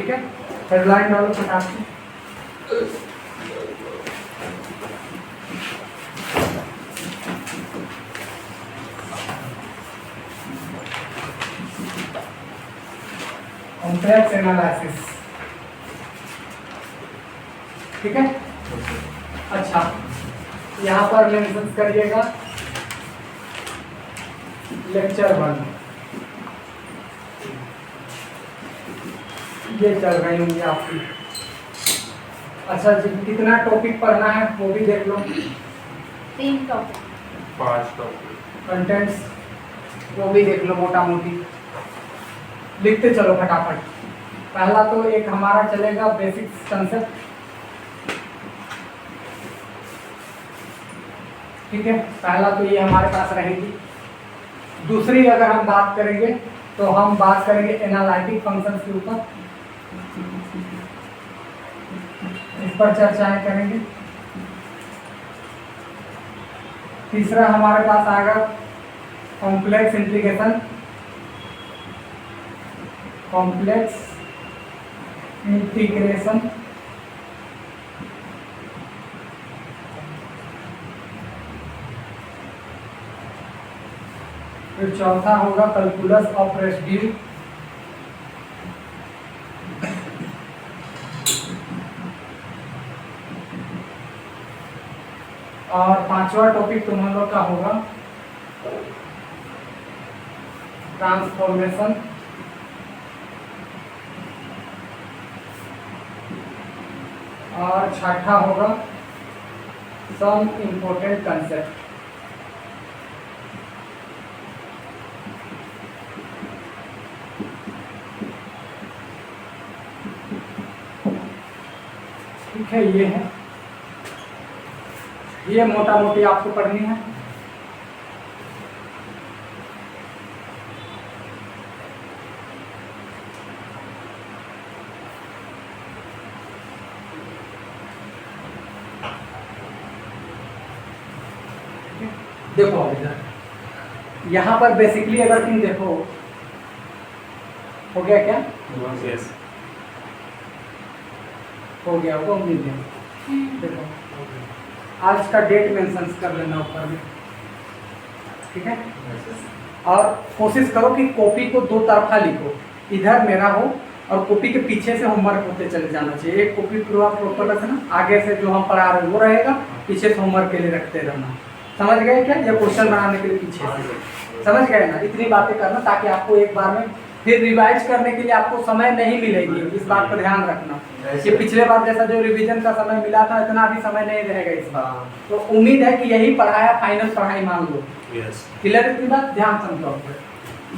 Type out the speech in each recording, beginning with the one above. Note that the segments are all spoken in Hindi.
ठीक है, हेडलाइन डालो फटाक से। कॉम्प्लेक्स एनालिसिस, ठीक है। अच्छा, यहाँ पर मेंशन करिएगा लेक्चर 1, ये चल रही होंगी आपकी। अच्छा जी, कितना टॉपिक पढ़ना है वो भी देख लो। 3 टॉपिक, 5 टॉपिक, कंटेंट्स वो भी देख लो मोटा मोटी, लिखते चलो फटाफट। पहला तो एक हमारा चलेगा बेसिक्स कंसेप्ट, ठीक है, पहला तो ये हमारे पास रहेगी। दूसरी अगर हम बात करेंगे तो हम बात करेंगे एनालिटिक फंक्शंस के ऊपर, इस पर चर्चाएं करेंगे। तीसरा हमारे पास आएगा कॉम्प्लेक्स इंटीग्रेशन, कॉम्प्लेक्स इंटीग्रेशन। फिर चौथा होगा कैलकुलस ऑफ रेसिड्यू, और पांचवा टॉपिक तुम लोग का होगा ट्रांसफॉर्मेशन, और छठा होगा सम इम्पोर्टेंट कंसेप्ट। ठीक है, ये है, ये मोटा मोटी आपको पढ़नी है। देखो अब इधर यहाँ पर बेसिकली अगर तुम देखो, हो गया क्या? यस, हो गया होगा उम्मीद है। देखो आज का डेट मेंशन कर लेना ऊपर में, ठीक है। और कोशिश करो कि कॉपी को 2 तरफा लिखो, इधर मेरा हो और कॉपी के पीछे से होमवर्क होते चले जाना चाहिए। एक कॉपी पूरा प्रॉपर रखना, आगे से जो हम पढ़ा रहे हैं वो रहेगा, पीछे से होमवर्क के लिए रखते रहना। समझ गए क्या? या क्वेश्चन बनाने के लिए पीछे से, समझ गए ना? इतनी बातें करना ताकि आपको एक बार में फिर रिवाइज करने के लिए आपको समय नहीं मिलेगी, इस बात पर ध्यान रखना। ये पिछले बार जैसा जो रिवीजन का समय मिला था इतना भी समय नहीं रहेगा इस बार। तो उम्मीद है कि यही पढ़ाया फाइनल पढ़ाई मान लो। क्लियर इतनी बात? ध्यान समझो।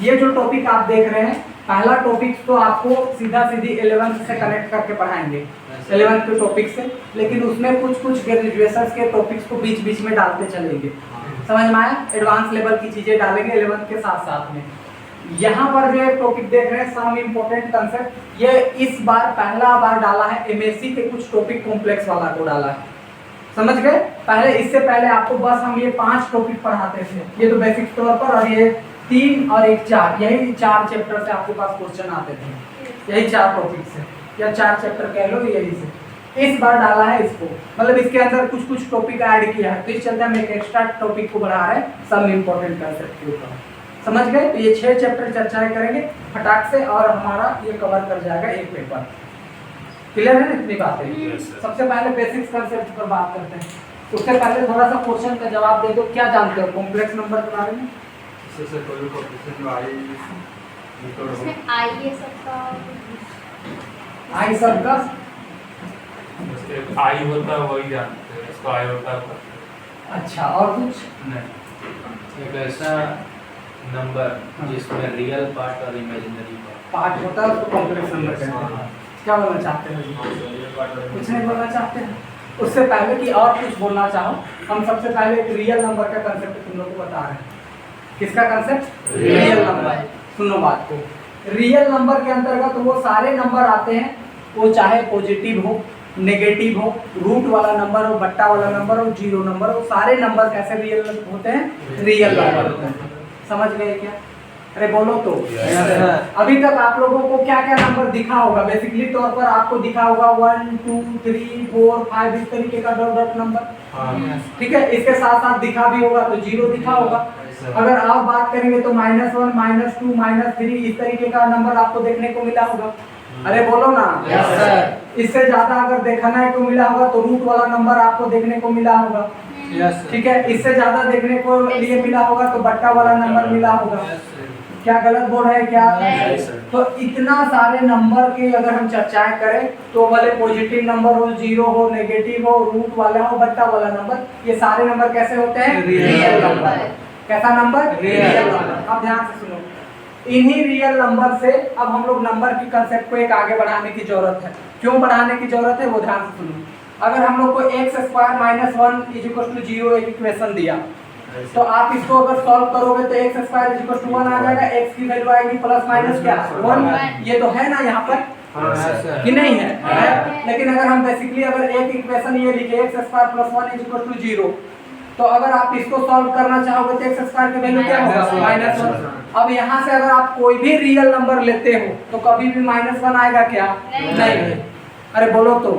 ये जो टॉपिक आप देख रहे हैं, पहला टॉपिक तो आपको सीधा सीधी 11th से कनेक्ट करके पढ़ाएंगे, 11th के टॉपिक से, लेकिन उसमें कुछ ग्रेजुएशन के टॉपिक्स को बीच बीच में डालते चलेंगे। समझ में आया? एडवांस लेवल की चीजें डालेंगे 11th के साथ साथ में। यहाँ पर जो एक टॉपिक देख रहे हैं सम इम्पोर्टेंट कंसेप्ट, ये इस बार पहला बार डाला है, एमएससी के कुछ टॉपिक कॉम्प्लेक्स वाला को डाला है। समझ गए? पहले इससे पहले आपको बस हम ये 5 टॉपिक पढ़ाते थे, ये तो बेसिक तौर पर, और ये 3 और 1 4, यही 4 चैप्टर से आपके पास क्वेश्चन आते थे, यही 4 टॉपिक से, या 4 चैप्टर कह लो यही से। इस बार डाला है इसको, मतलब इसके अंदर कुछ टॉपिक ऐड किया है, तो इस चलते हम एक एक्स्ट्रा टॉपिक को बढ़ा रहे हैं सम इम्पोर्टेंट कंसेप्ट के ऊपर। समझ गए? तो ये 6 चैप्टर चर्चाएं करेंगे फटाक से, और हमारा ये कवर कर जाएगा एक पेपर। क्लियर है ना इतनी बातें? सबसे पहले बेसिक्स कंसेप्ट पर बात करते हैं। उससे पहले थोड़ा सा क्वेश्चन का जवाब दे दो। क्या जानते हो कॉम्प्लेक्स नंबर के बारे में? आई सबका आई होता है वही जानते हैं, इसको आई होता है। अच्छा, और कुछ नहीं, एक ऐसा नंबर जिसमें रियल पार्ट और इमेजिनरी पार्ट होता है उसको कॉम्प्लेक्स नंबर कहते हैं। क्या बोलना चाहते हैं? कुछ नहीं बोलना चाहते हैं? उससे पहले कि और कुछ बोलना चाहो, हम सबसे पहले एक रियल नंबर का कंसेप्ट तुम लोग को बता रहे हैं। किसका कंसेप्ट? Real number. सुनो बात को, रियल नंबर के अंतर्गत वो सारे नंबर आते हैं, वो चाहे पॉजिटिव हो, नेगेटिव हो, रूट वाला नंबर हो, बट्टा वाला नंबर हो, जीरो नंबर हो, सारे नंबर कैसे रियल होते हैं? रियल नंबर होते हैं। समझ गए क्या? अरे बोलो तो। अभी तक आप लोगों को क्या क्या नंबर दिखा होगा? बेसिकली तौर पर आपको दिखा होगा 1 2 3 4 5 इस तरीके का डॉट डॉट नंबर, ठीक है। इसके साथ साथ दिखा भी होगा तो 0 दिखा होगा। अगर आप बात करेंगे तो -1 -2 -3 इस तरीके का नंबर आपको देखने को मिला होगा। अरे बोलो ना। इससे ज्यादा अगर देखने को मिला होगा तो रूट वाला नंबर आपको देखने को मिला होगा, ठीक है। इससे ज्यादा देखने को लिए मिला होगा तो बट्टा वाला नंबर मिला होगा। क्या गलत बोल रहे हैं क्या? तो इतना सारे नंबर की अगर हम चर्चाएं करें तो वाले पॉजिटिव नंबर हो, 0 हो, नेगेटिव हो, रूट वाला हो, बट्टा वाला नंबर, ये सारे नंबर कैसे होते हैं? Real number. कैसा नंबर? Real number. अब ध्यान से सुनो, इन्हीं रियल नंबर से अब हम लोग नंबर की कंसेप्ट को एक आगे बढ़ाने की जरूरत है। क्यों बढ़ाने की जरूरत है वो ध्यान से सुनो। अगर हम लोग को x² - 1 = 0 एक इक्वेशन दिया तो आप इसको अगर सॉल्व करोगे तो x² = 1 आ जाएगा, x की वैल्यू आएगी प्लस माइनस क्या 1। ये तो है ना यहाँ पर कि नहीं है? लेकिन अगर हम बेसिकली अगर एक इक्वेशन ये लिखे x² + 1 = 0 तो अगर आप इसको सॉल्व करना चाहोगे तो x² की वैल्यू क्या होगा? -1। अब यहाँ से अगर आप कोई भी रियल नंबर लेते हो तो कभी भी -1 आएगा क्या? नहीं। अरे बोलो तो।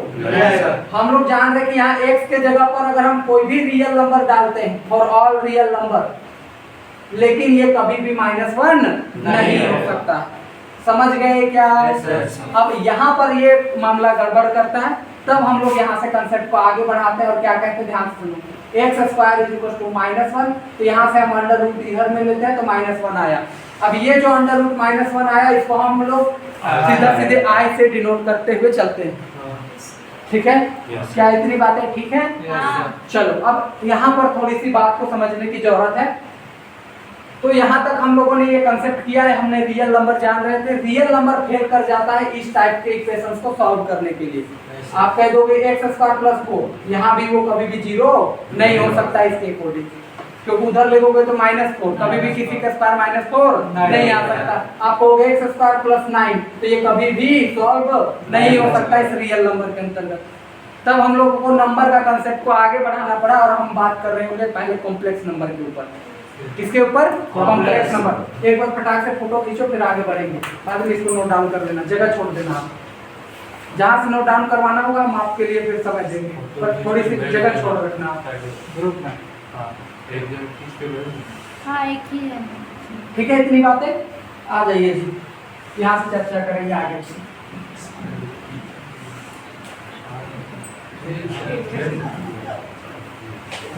हम लोग जान रहे हैं कि यहाँ x के जगह पर अगर हम कोई भी रियल नंबर डालते हैं फॉर ऑल रियल नंबर, लेकिन ये कभी भी -1 नहीं हो सकता। समझ गए क्या? अब यहाँ पर ये मामला गड़बड़ करता है, तब हम लोग यहाँ से कंसेप्ट को आगे बढ़ाते हैं और क्या कहते हैं ध्यान से सुनो। x² = -1 तो यहाँ से हम अंडर रूट इधर में लेते हैं तो -1 आया। अब ये जो अंडर रूट -1 आया इसको हम लोग सीधे i से डिनोट करते हुए चलते हैं, ठीक है। क्या इतनी बातें ठीक है? चलो अब यहाँ पर थोड़ी सी बात को समझने की जरूरत है। तो यहाँ तक हम लोगों ने ये कंसेप्ट किया है, हमने रियल नंबर जान रहे थे। रियल नंबर फेल कर जाता है इस टाइप के इक्वेशंस को सॉल्व करने के लिए। आप कह दोगे x² + 4, यहाँ भी वो कभी भी 0 नहीं हो सकता इसके अकॉर्डिंग, क्योंकि उधर लिखोगे तो -4, कभी भी किसी का स्क्वायर -4 नहीं आ सकता। आप कहोगे x² + 9 तो ये कभी भी सॉल्व नहीं हो सकता इस रियल नंबर के अंतर्गत। तब हम लोगों को नंबर का कंसेप्ट को आगे बढ़ाना पड़ा और हम बात कर रहे होंगे पहले कॉम्प्लेक्स नंबर के ऊपर। किसके ऊपर? Complex number. एक बार फटाक से फोटो खींचो फिर आगे बढ़ेंगे। बाद में इसको नोट डाउन कर लेना, जगह छोड़ देना। आप जहाँ से नोट डाउन करवाना होगा हम आपके लिए फिर समझ देंगे, पर थोड़ी सी जगह छोड़ रखना ग्रुप में। हाँ एक ही है। ठीक है, इतनी बातें आ जाइए जी, यहाँ से चर्चा करेंगे आगे।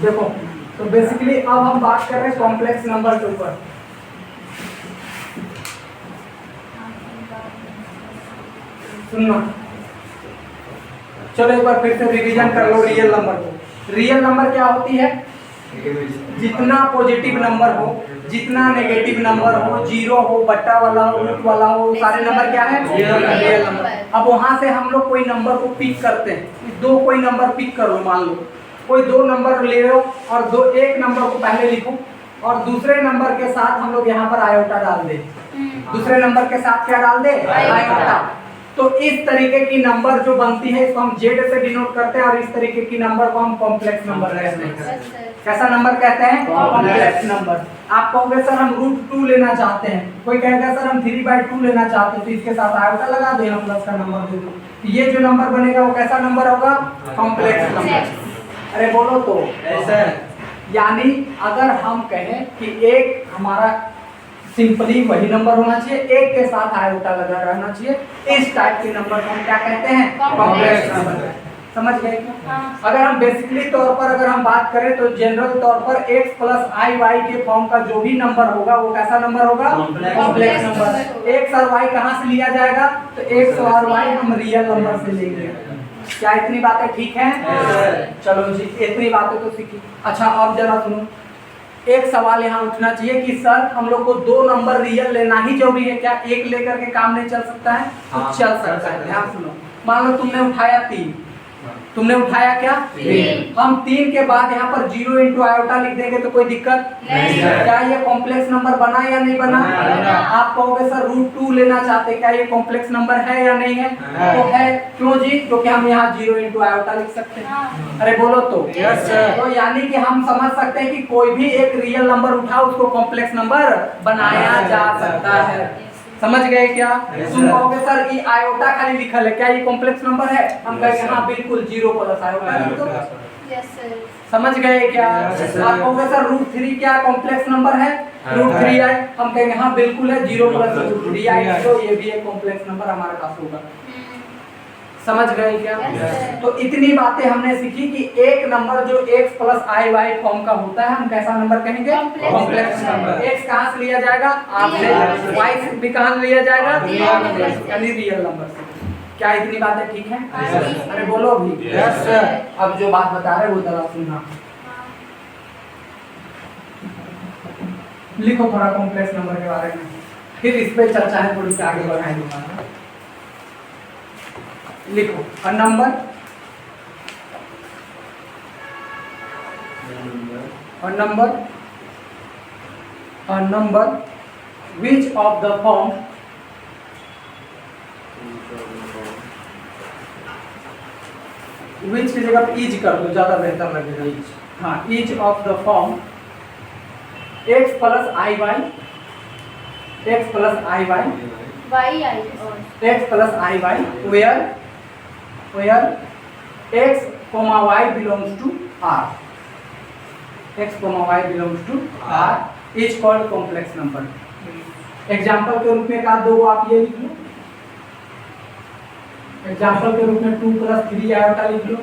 देखो तो बेसिकली अब हम बात कर रहे हैं कॉम्प्लेक्स नंबर के ऊपर। सुनना, चलो एक बार फिर से रिवीजन कर लो रियल नंबर को। रियल नंबर क्या होती है? जितना पॉजिटिव नंबर हो, जितना नेगेटिव नंबर हो, 0 हो, बट्टा वाला हो, रूट वाला हो, सारे नंबर क्या है? Real number. अब वहां से हम लोग कोई नंबर को पिक करते हैं। दो कोई नंबर पिक कर लो, मान लो कोई 2 नंबर ले लो और एक नंबर को पहले लिखो और दूसरे नंबर के साथ हम लोग यहाँ पर आयोटा डाल दे। दूसरे नंबर के साथ क्या डाल दे? आयोटा। तो इस तरीके की नंबर जो बनती है इसको हम जेड से डिनोट करते हैं और इस तरीके की नंबर को हम कॉम्प्लेक्स नंबर कहते हैं। कैसा नंबर कहते हैं? Complex number. आप कहोगे सर हम √2 लेना चाहते हैं, कोई कहेगा सर हम 3/2 लेना चाहते हैं, तो इसके साथ आयोटा लगा दो, हम प्लस का नंबर दे दो। ये जो नंबर बनेगा वो कैसा नंबर होगा? Complex number. अरे बोलो तो। ऐसा यानी अगर हम कहें कि एक हमारा सिंपली वही नंबर होना चाहिए, एक के साथ आयोटा लगा रहना चाहिए, इस टाइप के नंबर को हम क्या कहते हैं? Complex number. समझ गए क्या? अगर हम बेसिकली तौर पर अगर हम बात करें तो जनरल तौर पर x + iy के फॉर्म का जो भी नंबर होगा वो कैसा नंबर होगा? Complex number. x और y कहाँ से लिया जाएगा? तो x और y हम रियल नंबर से लेंगे। क्या इतनी बातें ठीक हैं? चलो जी, इतनी बातें तो सीखी। अच्छा अब जरा सुनो, एक सवाल यहाँ उठना चाहिए कि सर हम लोग को 2 नंबर रियल लेना ही जरूरी है क्या? एक लेकर के काम नहीं चल सकता है? तो चल सकता है। ध्यान सुनो, मान लो तुमने उठाया 3 तुमने उठाया क्या? 3। हम 3 के बाद यहाँ पर 0 इंटू आयोटा लिख देंगे तो कोई दिक्कत नहीं। क्या ये कॉम्प्लेक्स नंबर बना या नहीं बना? बना। आप कहोगे सर √2 लेना चाहते, क्या ये कॉम्प्लेक्स नंबर है या नहीं है? है। तो है। क्यों जी? क्योंकि हम यहाँ 0 इंटू आयोटा लिख सकते हैं। हाँ। अरे बोलो तो। Yes, sir। तो यानी कि हम समझ सकते हैं कि कोई भी एक रियल नंबर उठाओ उसको कॉम्प्लेक्स नंबर बनाया जा सकता है। समझ गए क्या? Yes, तुम sir। कहोगे सर ये आयोटा खाली लिखल है, क्या ये कॉम्प्लेक्स नंबर है? हम Yes, कहेंगे sir। हाँ बिल्कुल 0 प्लस आयोटा लिख दो। Yes sir. समझ गए क्या? Yes, sir। आप कहोगे सर √3 क्या कॉम्प्लेक्स नंबर है? हाँ। √3 है। हम कहेंगे हाँ बिल्कुल है, 0 प्लस √3 है। है, तो ये भी एक कॉम्प्लेक्स नंबर हमारे पास होगा। समझ गए क्या? Yes, sir। तो इतनी बातें हमने सीखी कि एक नंबर जो x plus i Y form का होता है हम कैसा नंबर कहेंगे? Complex complex number। Number. x कहाँ से लिया जाएगा? r से। Real number। y से भी कहाँ से लिया जाएगा? Real number से। यानी रियल नंबर से। क्या इतनी बातें ठीक है? Yes, sir। अरे बोलो अभी। Yes, sir। अब जो बात बता रहे वो जरा सुनना। लिखो थोड़ा कॉम्प्लेक्स नंबर के बारे में, फिर इस पे चर्चा है थोड़ी सी आगे बढ़ाएंगे। लिखो a number which of the form which की जगह इज कर दो, ज्यादा बेहतर लगेगा। इज, हाँ, is of the form x plus i y y i x plus i y where x, y belongs to R, x, y belongs to R is called complex number। Example के रूप में का दो आप ये लिख लो, एग्जाम्पल के रूप में 2 प्लस 3 आयोटा लिख लो,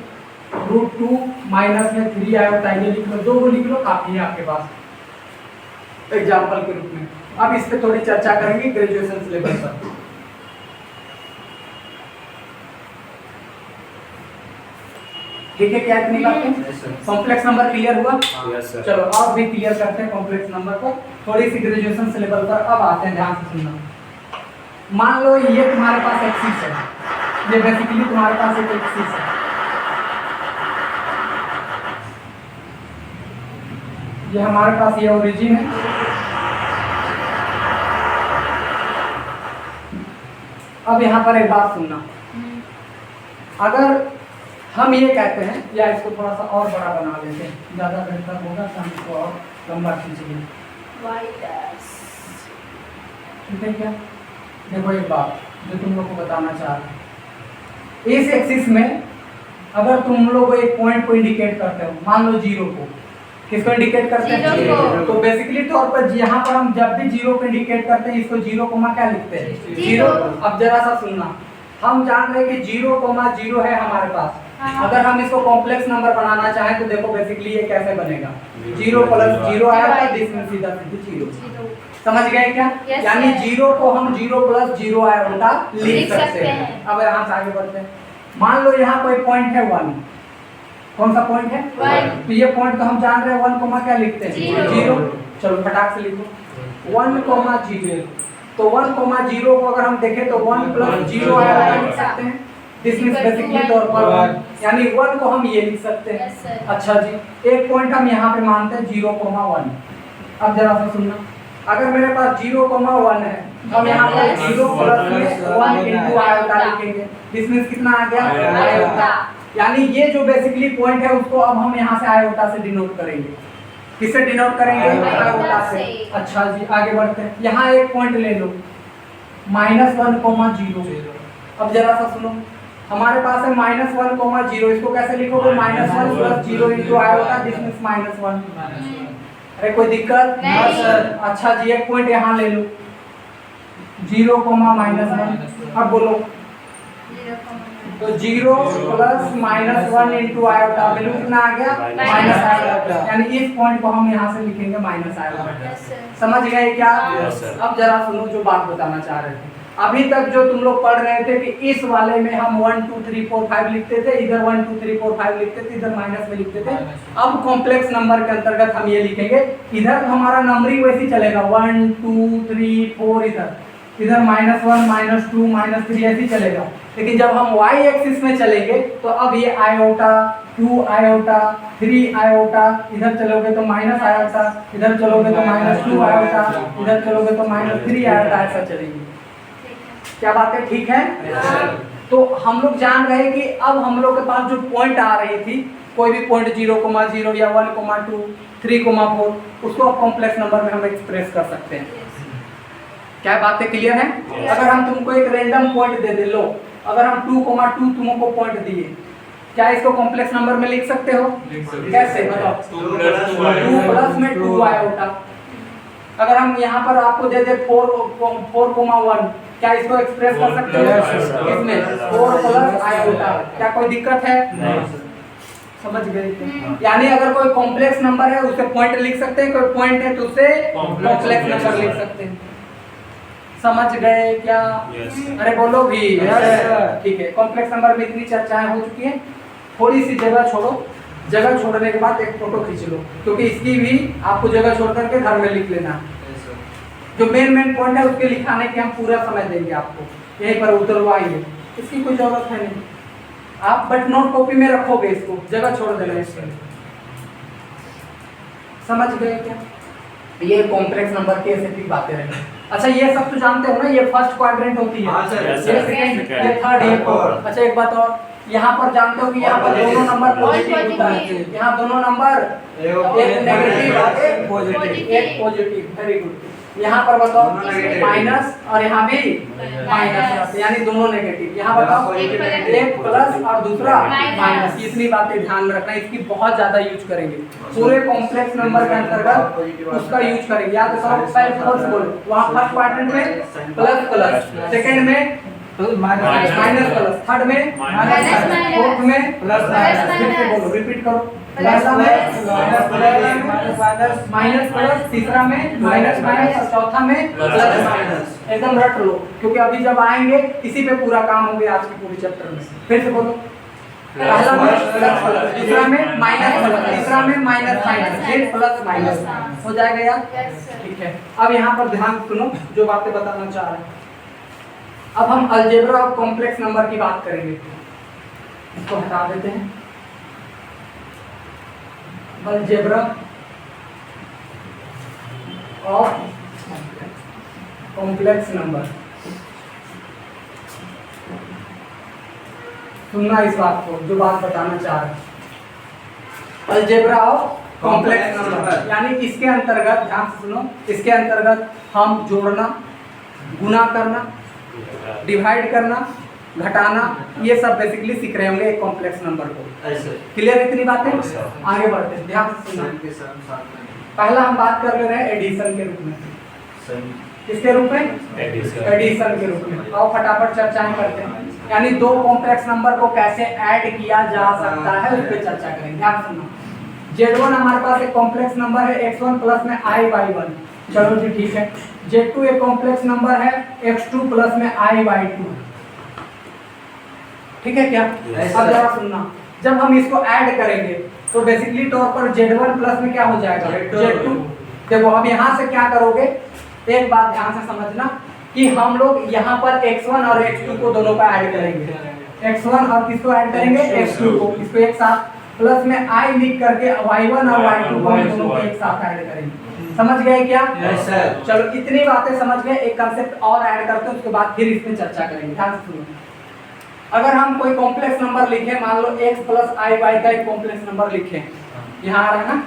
√2 माइनस में 3 आयोटा ये लिख लो, 2 लिख लो, काफी है आपके पास एग्जाम्पल के रूप में। अब इस पे थोड़ी चर्चा करेंगे ग्रेजुएशन लेवल पर। ठीक है क्या इतनी बातें? कॉम्प्लेक्स नंबर क्लियर हुआ? चलो अब भी क्लियर करते हैं कॉम्प्लेक्स नंबर को थोड़ी सी ग्रेजुएशन से लेवल पर। अब आते हैं, ध्यान से सुनना। मान लो ये तुम्हारे पास एक्सिस है, ये बेसिकली तुम्हारे पास एक एक्सिस है, ये हमारे पास ये ओरिजिन है, अब यहाँ पर एक बात सुनना। अगर हम ये कहते हैं, या इसको थोड़ा सा और बड़ा बना लेते हैं, ज़्यादा बेहतर होगा, तो हम इसको और लंबा खींचेंगे। ठीक है क्या? देखो एक बात जो तुम लोग को बताना चाह रहे हैं, इस एक्सिस में अगर तुम लोग एक पॉइंट को इंडिकेट करते हो, मान लो 0 को, किसको इंडिकेट करते हैं? 0 को। तो बेसिकली तौर पर यहाँ पर हम जब भी 0 को इंडिकेट करते हैं, इसको 0 कोमा क्या लिखते हैं? 0। अब जरा सा सुनना, हम जान रहे हैं कि 0,0 है हमारे पास। हाँ। अगर हम इसको कॉम्प्लेक्स नंबर बनाना चाहें तो देखो बेसिकली ये कैसे बनेगा? 0 प्लस 0 आया था, इसमें सीधा सीधी 0। समझ गए क्या? Yes, यानी sir। 0 को हम 0 प्लस 0 आया उल्टा लिख सकते हैं। अब यहाँ से आगे बढ़ते हैं। मान लो यहाँ कोई पॉइंट है 1, कौन सा पॉइंट है? 1। तो ये पॉइंट तो हम जान रहे हैं 1 कोमा क्या लिखते हैं? 0। चलो फटाक से लिखो 1,0। तो 1,0 को अगर हम देखें तो 1 प्लस 0 आया हुआ लिख सकते हैं। दिस बेसिकली तौर पर यानी 1 को हम ये लिख सकते हैं। Yes, sir। अच्छा जी, एक पॉइंट हम यहाँ पे मानते हैं 0,1। अब जरा सा सुनना, अगर मेरे पास 0,1 है, हम यहाँ पर 0 प्लस में 1 इंटू आयोटा लिखेंगे। दिस मीन्स कितना आ गया? आयोटा। यानी ये जो बेसिकली पॉइंट है उसको अब हम यहाँ से आयोटा से डिनोट करेंगे। किससे डिनोट करेंगे? आयोटा से। अच्छा जी, आगे बढ़ते हैं। यहाँ एक पॉइंट ले लो, -1,0। अब जरा सा सुनो, हमारे पास है -1,0, इसको कैसे लिखोगे? -1 plus 0 into iota, this means -1। अरे कोई दिक्कत? नहीं। सर। अच्छा जी, एक पॉइंट यहाँ ले लो, 0,-1। अब बोलो, तो 0 प्लस -1 इंटू आयोटा, वैल्यू कितना आ गया? Minus iota. यानी इस पॉइंट को हम यहाँ से लिखेंगे माइनस आयोटा। Yes, sir। समझ गए क्या? Yes, sir। अब जरा सुनो जो बात बताना चाह रहे थे। अभी तक जो तुम लोग पढ़ रहे थे कि इस वाले में हम 1 2 3 4 5 लिखते थे, इधर 1 2 3 4 5 लिखते थे, इधर माइनस में लिखते थे। अब कॉम्प्लेक्स नंबर के अंतर्गत हम ये लिखेंगे, इधर हमारा नंबरिंग वैसे चलेगा 1 2 3 4 इधर, इधर -1 -2 -3 ऐसे ही चलेगा। लेकिन जब हम y एक्सिस में चलेंगे तो अब ये आयोटा 2 आयोटा 3 आयोटा, इधर चलोगे तो माइनस आयोटा, इधर चलोगे तो -2 आयोटा, इधर चलोगे तो -3 आयोटा, ऐसा चलेगी। क्या बात है, ठीक है? तो हम लोग जान रहे कि अब हम लोग के पास जो पॉइंट आ रही थी, कोई भी पॉइंट 0,0 या 1,2 3,4, उसको अब कॉम्प्लेक्स नंबर में हम एक्सप्रेस कर सकते हैं। क्या बातें क्लियर है? अगर हम तुमको एक रैंडम पॉइंट दे दे, लो अगर हम 2,2 तुमको पॉइंट दिए, क्या इसको कॉम्प्लेक्स नंबर में लिख सकते हो? कैसे बताओ? 2 प्लस में 2 आयोटा। अगर हम यहाँ पर आपको दे दे 4,1, क्या इसको एक्सप्रेस कर सकते हो? इसमें 4 प्लस आयोटा, क्या कोई दिक्कत है? समझ गए? यानी अगर कोई कॉम्प्लेक्स नंबर है उसे पॉइंट लिख सकते हैं, कोई पॉइंट है तो उसे कॉम्प्लेक्स नंबर लिख सकते हैं। समझ गए क्या? अरे बोलो भी। ठीक है, कॉम्प्लेक्स नंबर में इतनी चर्चाएं हो चुकी हैं। थोड़ी सी जगह छोड़ो, जगह छोड़ने के बाद एक फोटो खींच लो, क्योंकि इसकी भी आपको जगह छोड़ करके घर में लिख लेना। जो मेन पॉइंट है उसके लिखाने के हम पूरा समय देंगे आपको, यहीं पर उतरवाइए, इसकी कोई जरूरत है नहीं। आप बट नोट कॉपी में रखोगे, इसको जगह छोड़ देना इसके। समझ गए क्या? ये कॉम्प्लेक्स नंबर की ऐसी बातें रही। अच्छा, ये सब तो जानते हो ना, ये फर्स्ट क्वाड्रेंट होती है, ये सेकंड, ये थर्ड, ये फोर्थ। अच्छा, एक बात और, यहाँ पर जानते हो कि यहाँ पर दोनों नंबर पॉजिटिव होता है, यहाँ दोनों नंबर एक नेगेटिव एक पॉजिटिव। Very good. यहाँ पर बताओ माइनस और यहाँ भी माइनस, यानी दोनों नेगेटिव। यहाँ बताओ एक प्लस और दूसरा माइनस। इतनी बातें ध्यान में रखना, इसकी बहुत ज्यादा यूज करेंगे पूरे कॉम्प्लेक्स नंबर के अंतर्गत, उसका यूज करेंगे। याद करो, पहले फोर्थ बोलो, वहाँ फर्स्ट क्वाड्रेंट में प्लस प्लस, सेकंड में माइनस प्लस, थर्ड में माइनस, फोर्थ में प्लस माइनस। फिर से बोलो, रिपीट करो, प्लस माइनस प्लस, तीसरा में माइनस माइनस और चौथा में प्लस माइनस। एकदम रट लो, क्योंकि अभी जब आएंगे इसी पे पूरा काम होगा आज की पूरी चैप्टर में। फिर से बोलो, पहला में प्लस प्लस, दूसरा में माइनस प्लस, तीसरा में माइनस माइनस, फिर प्लस माइनस। हो जाएगा यार? ठीक है। अब यहाँ पर ध्यान सुनो, जो बातें बताना चाह रहे हैं। अब हम अलजेब्रा और कॉम्प्लेक्स नंबर की बात करेंगे। इसको हटा देते हैं। अलजेब्रा और कॉम्प्लेक्स नंबर, सुनना इस बात को, जो बात बताना चाह रहे हैं। अलजेब्रा और कॉम्प्लेक्स नंबर, यानी इसके अंतर्गत, ध्यान से सुनो, इसके अंतर्गत हम जोड़ना, गुना करना, डिवाइड करना, घटाना, ये सब बेसिकली सीख रहे होंगे एक कॉम्प्लेक्स नंबर को। क्लियर इतनी बातें? आगे बढ़ते हैं, ध्यान से सुनना। पहला हम बात कर ले रहे हैं एडिशन के रूप में। किसके रूप में? एडिशन के रूप में। आओ फटाफट चर्चाएं करते हैं। यानी दो कॉम्प्लेक्स नंबर को कैसे ऐड किया जा सकता है उस पर चर्चा करेंगे। ध्यान सुनना। Z1 हमारे पास एक कॉम्प्लेक्स नंबर है, x1 प्लस में i/1। चलो जी ठीक है। Z2 एक कॉम्प्लेक्स नंबर है, x2 प्लस में i/2। ठीक है क्या? अब जरा सुनना, जब हम इसको ऐड करेंगे तो बेसिकली तौर पर Z1 प्लस में क्या हो जाएगा? Z2। देखो अब यहाँ से क्या करोगे, एक बात ध्यान से समझना कि हम लोग यहाँ पर x1 और x2 को दोनों का ऐड करेंगे। x1 और किसको ऐड करेंगे? x2 को। इसको एक साथ प्लस में i लिख करके y1 और y2 को हम दोनों को एक साथ ऐड करेंगे। समझ गए क्या? Yes sir. चलो इतनी बातें समझ गए। एक कंसेप्ट और ऐड करते हैं, उसके बाद फिर इस पे चर्चा करेंगे। ध्यान से सुनो। अगर हम कोई कॉम्प्लेक्स नंबर लिखे, मान लो x प्लस i y का एक कॉम्प्लेक्स नंबर लिखे, यहाँ आ रहा है ना?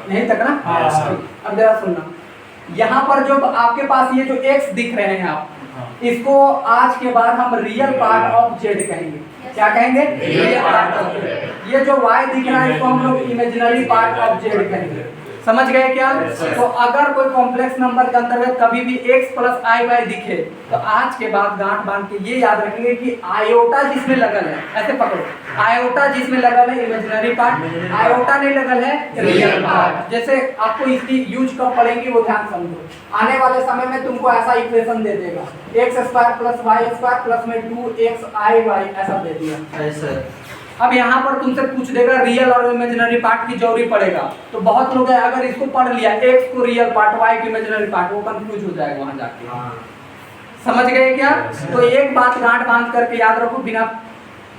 यहीं तक ना? अब जरा सुनना, यहाँ पर जो आपके पास ये जो x दिख रहे हैं आप, इसको आज के बाद हम रियल पार्ट ऑफ z कहेंगे। क्या कहेंगे? Real part of z। ये जो y दिख रहा है इसको हम लोग इमेजिनरी पार्ट ऑफ z कहेंगे। समझ गए क्या? तो अगर कोई कॉम्प्लेक्स नंबर के अंतर्गत कभी भी x प्लस i y दिखे तो आज के बाद गांठ बांध के ये याद रखेंगे कि आयोटा जिसमें लगल है, ऐसे पकड़ो, आयोटा जिसमें लगल है इमेजिनरी पार्ट, आयोटा नहीं लगल है रियल पार्ट। जैसे आपको इसकी यूज कब पढ़ेंगे वो ध्यान समझो। आने वाले समय में तुमको ऐसा इक्वेशन दे देगा, x² प्लस y² प्लस में 2xi y, ऐसा दे दिया। अब यहाँ पर तुमसे पूछ देगा रियल और इमेजिनरी पार्ट की जरूरी पड़ेगा, तो बहुत लोग हैं अगर इसको पढ़ लिया x को रियल पार्ट y को इमेजिनरी पार्ट, वो कंफ्यूज हो जाएगा वहां जाके। समझ गए क्या? तो एक बात गांठ बांध करके याद रखो बिना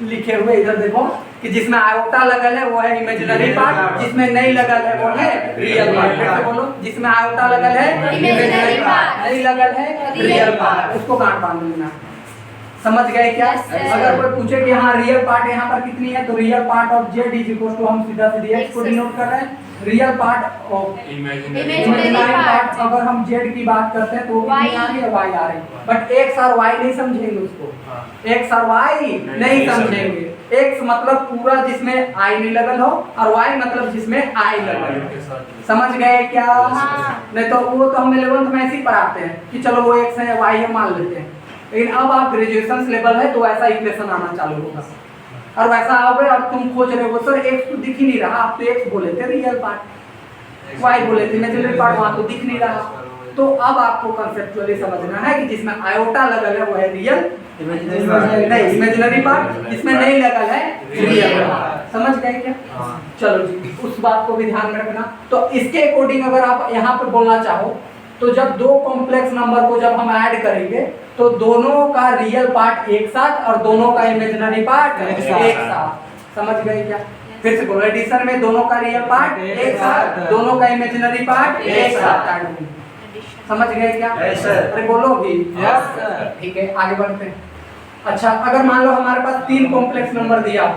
लिखे हुए, इधर देखो कि जिसमें आयोटा लगल है वो है इमेजिनरी पार्ट, जिसमें नहीं लगल है वो है रियल पार्ट। कैसे बोलो? जिसमें आयोटा लगल है इमेजिनरी पार्ट, नहीं लगल है रियल पार्ट, उसको गांठ बांध लेना। समझ गए क्या? अगर कोई पूछे कि हाँ रियल पार्ट यहाँ पर कितनी है, तो real part of z is equal to, हम सीधा सीधे x को डिनोट कर रहे हैं। Real part of imaginary part अगर हम z की बात करते हैं तो कितनी आ रही है? y आ रही है। बट x और y नहीं समझेंगे उसको, x और y नहीं समझेंगे। x मतलब पूरा जिसमें i नहीं लगल हो, और y मतलब जिसमें i लगल हो। समझ गए क्या? नहीं तो वो तो हम 11th में ऐसे ही पढ़ाते हैं कि चलो वो x है y है मान लेते हैं, लेकिन अब आप ग्रेजुएशन लेवल है तो ऐसा इक्वेशन आना चालू होगा, और वैसा आओगे और तुम खोज रहे हो सर x तो दिख ही नहीं रहा, आप तो x बोले थे रियल पार्ट, y बोले थे इमेजिनरी पार्ट, वहां तो दिख नहीं रहा। तो अब आपको कंसेप्चुअली समझना है कि जिसमें आयोटा लगल है वो है रियल, नहीं इमेजिनरी पार्ट, जिसमें नहीं लगल है रियल पार्ट। समझ गए क्या? चलो जी, उस बात को भी ध्यान में रखना। तो इसके अकॉर्डिंग अगर आप यहाँ पे बोलना चाहो तो जब दो कॉम्प्लेक्स नंबर को जब हम ऐड करेंगे तो दोनों का रियल पार्ट एक साथ और दोनों का इमेजिनरी पार्ट एक साथ। समझ गए क्या? फिर से बोलो, एडिशन में दोनों का रियल पार्ट एक साथ, दोनों का इमेजिनरी पार्ट एक साथ ऐड होंगे। समझ गए क्या? अरे बोलो भी। ठीक है, आगे बढ़ते हैं। अच्छा, अगर मान लो हमारे पास तीन कॉम्प्लेक्स नंबर दिया हो,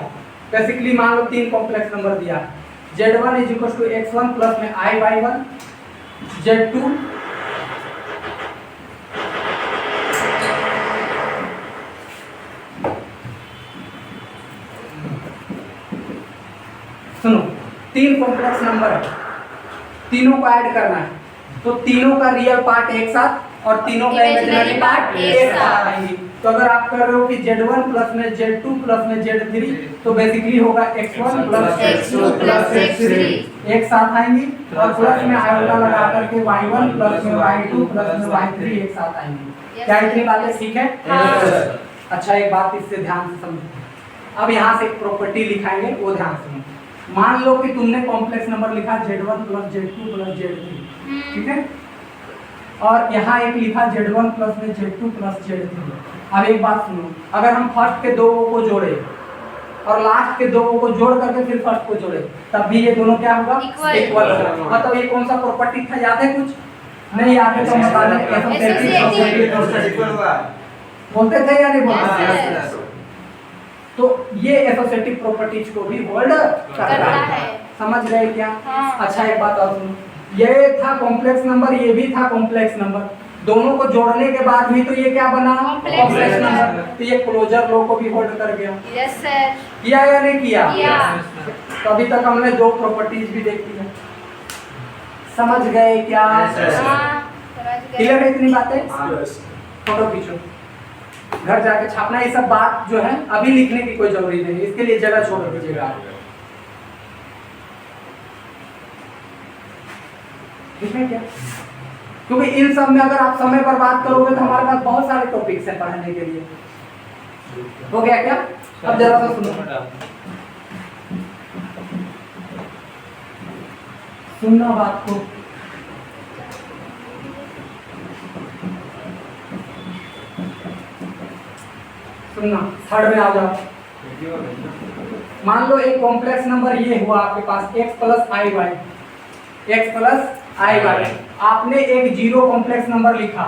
बेसिकली मान लो तीन कॉम्प्लेक्स नंबर दिया है, z1 is equal to x1 plus में i/1, z2 सुनो, तीन कॉम्प्लेक्स नंबर है, तीनों को ऐड करना है, तो तीनों का रियल पार्ट एक साथ और तीनों का इमेजिनरी पार्ट एक साथ आएंगे। तो अगर आप कर रहे हो कि z1 प्लस में z2 प्लस में z3, तो बेसिकली होगा x1 plus x2 plus x3 एक साथ आएंगी, और प्लस में आयोटा लगा करके y1 प्लस में y2 प्लस में y3 एक साथ आएंगी। क्या इतनी बातें ठीक है? अच्छा, एक बात इससे ध्यान से समझो। अब यहाँ से एक प्रॉपर्टी लिखाएंगे, वो ध्यान से समझो। मान लो कि तुमने कॉम्प्लेक्स नंबर लिखा z1 plus z2 plus z3, ठीक है, और यहाँ एक लिखा z1 प्लस में z2 प्लस z3। अब एक बात सुनो, अगर हम फर्स्ट के दो को जोड़े और लास्ट के दो को जोड़ करके फिर फर्स्ट को जोड़े, तब भी ये दोनों क्या होगा? इक्वल होगा। मतलब ये कौन सा प्रॉपर्टी था, याद है? कुछ नहीं याद है तो बता दें, बोलते थे या नहीं बोलते? तो ये एसोसिएटिव प्रॉपर्टीज को भी होल्ड करता है। समझ गए क्या? अच्छा, एक बात और सुनो, ये था कॉम्प्लेक्स नंबर, ये भी था कॉम्प्लेक्स नंबर, दोनों को जोड़ने के बाद भी तो ये क्या बना? Complex number. तो ये क्लोजर लॉ को भी होल्ड कर गया। Yes sir. किया या नहीं किया? तो अभी तक हमने दो प्रॉपर्टीज भी देखी है। समझ गए क्या? क्लियर है इतनी बातें? फोटो खींचो, घर जाके छापना। ये सब बात जो है अभी लिखने की कोई जरूरी नहीं, इसके लिए जगह छोड़ दीजिएगा आप। ठीक है क्या? क्योंकि इन सब में अगर आप समय बर्बाद करोगे तो हमारे पास बहुत सारे टॉपिक्स हैं पढ़ने के लिए। हो गया क्या? अब जरा सा सुनो, सुनना बात को। सुनना, थर्ड में आ जाओ। मान लो एक कॉम्प्लेक्स नंबर ये हुआ आपके पास x plus i Y, x plus i Y. आपने एक जीरो कॉम्प्लेक्स नंबर लिखा,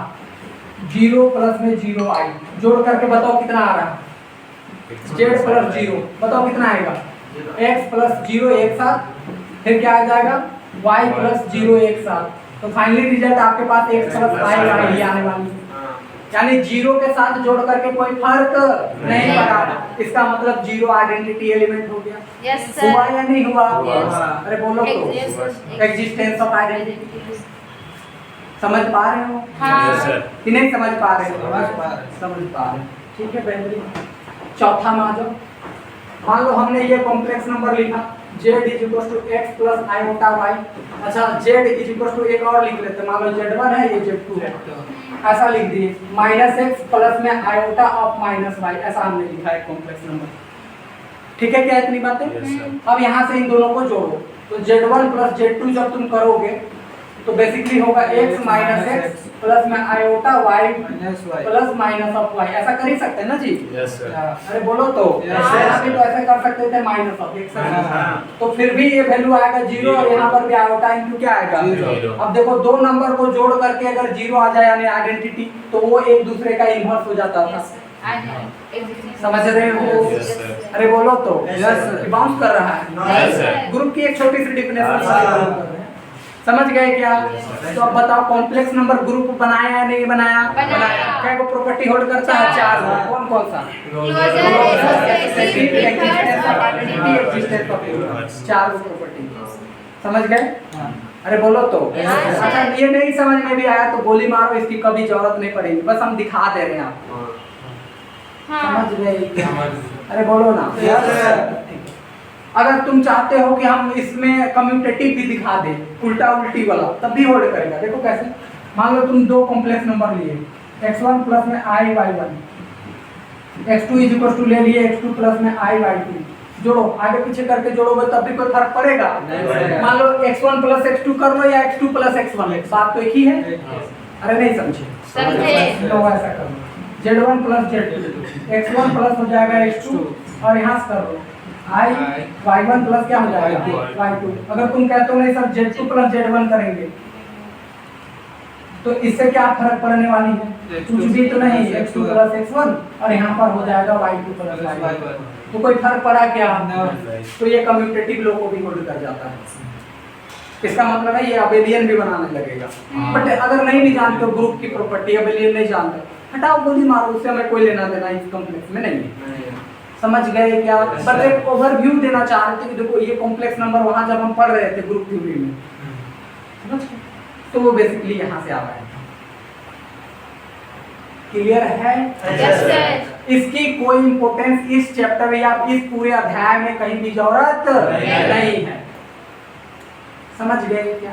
0 प्लस में 0 आई, जोड़ करके बताओ कितना आ रहा है? z प्लस 0, बताओ कितना आएगा? x प्लस 0 एक साथ, फिर क्या आ जाएगा? y प्लस 0 एक साथ। तो फाइनली रिजल्ट आपके पास x plus i why he आने वाली है। यानी 0 के साथ जोड़ करके कोई फर्क नहीं पड़ा, इसका मतलब 0 आइडेंटिटी एलिमेंट हो गया। Yes sir. हुआ या नहीं हुआ? Yes. अरे बोलो तो, एग्जिस्टेंस ऑफ आइडेंटिटी। समझ पा रहे हो? हाँ। कि नहीं समझ पा रहे हो? समझ पा रहे। ठीक है, बेहतरीन। चौथा में आ जाओ। मान लो हमने ये कॉम्प्लेक्स नंबर लिखा, z is equal to x plus iota y। अच्छा, z इज इक्वल टू एक और लिख लेते हैं, मान लो z1 है, ये z2 है, ऐसा लिख दिए, माइनस x प्लस में आयोटा ऑफ माइनस y, ऐसा हमने लिखा है कॉम्प्लेक्स नंबर। ठीक है क्या इतनी बातें? Yes, sir. अब यहाँ से इन दोनों को जोड़ो, तो Z1 प्लस Z2 जब तुम करोगे तो बेसिकली होगा x माइनस एक्स प्लस में iota y plus minus of y। ऐसा कर ही सकते हैं ना जी? Yes, sir. अरे बोलो तो। Yes, sir. यहाँ भी तो ऐसा कर सकते थे माइनस ऑफ x। हाँ। तो फिर भी ये वैल्यू आएगा 0 और यहाँ पर भी आयोटा इनटू क्या आएगा? Zero. अब देखो दो नंबर को जोड़ करके अगर 0 आ जाए यानी आइडेंटिटी, तो वो एक दूसरे का इन्वर्स हो जाता था। समझ रहे हो? Yes, sir. अरे बोलो तो। Yes, sir. बाउंस कर रहा है। Yes, sir. ग्रुप की एक छोटी सी Yes, डिफिनेशन sir. समझ गए क्या? Yes, sir. तो अब बताओ कॉम्प्लेक्स नंबर ग्रुप बनाया या नहीं बनाया? बनाया। क्या को प्रॉपर्टी होल्ड करता है? चार। कौन कौन सा? चार प्रॉपर्टी। समझ गए? अरे बोलो तो। Yes, sir. अच्छा ये नहीं समझ में भी आया तो गोली मारो, इसकी कभी जरूरत नहीं पड़ेगी, बस हम दिखा दे रहे हैं आपको। समझ गए क्या? अरे बोलो ना। Yes, sir. अगर तुम चाहते हो कि हम इसमें कम्यूटेटिव भी दिखा दें, उल्टा उल्टी वाला, तब भी होल्ड करेगा। देखो कैसे, मान लो तुम दो कॉम्प्लेक्स नंबर लिए, x1 प्लस में i y1, x2 is equal to ले लिए x2 प्लस में i y2, जोड़ो, आगे पीछे करके जोड़ोगे तब भी कोई फर्क पड़ेगा? नहीं पड़ेगा। मान लो x1 प्लस x2 कर लो या x2 प्लस x1, बात तो एक ही है। अरे नहीं समझे? समझे। तो ऐसा कर लो, z1 plus z2, x1 plus हो जाएगा x2 और यहाँ से कर लो i y1 प्लस क्या हो जाएगा? y2। अगर तुम कहते हो नहीं सर z2 प्लस z1 करेंगे तो इससे क्या फर्क पड़ने वाली है? कुछ भी तो नहीं, x2 प्लस x1 और यहाँ पर हो जाएगा y2 प्लस y1। तो कोई फर्क पड़ा क्या? तो ये कम्यूटेटिव लो को भी होल्ड कर जाता है। इसका मतलब है ये अबेलियन भी बनाने लगेगा। बट अगर नहीं भी जानते हो ग्रुप की प्रॉपर्टी, अबेलियन नहीं जानते, हटाओ गोली मारो, उससे हमें कोई लेना देना इस कॉम्प्लेक्स में नहीं है। समझ गए क्या? बस एक ओवरव्यू देना चाह रहे थे कि देखो ये कॉम्प्लेक्स नंबर वहां जब हम पढ़ रहे थे ग्रुप थ्योरी में, समझ गए? तो वो बेसिकली यहाँ से आ रहा है। क्लियर है? Yes, sir. इसकी कोई इंपॉर्टेंस इस चैप्टर या इस पूरे अध्याय में कहीं भी जरूरत नहीं है। समझ गए क्या?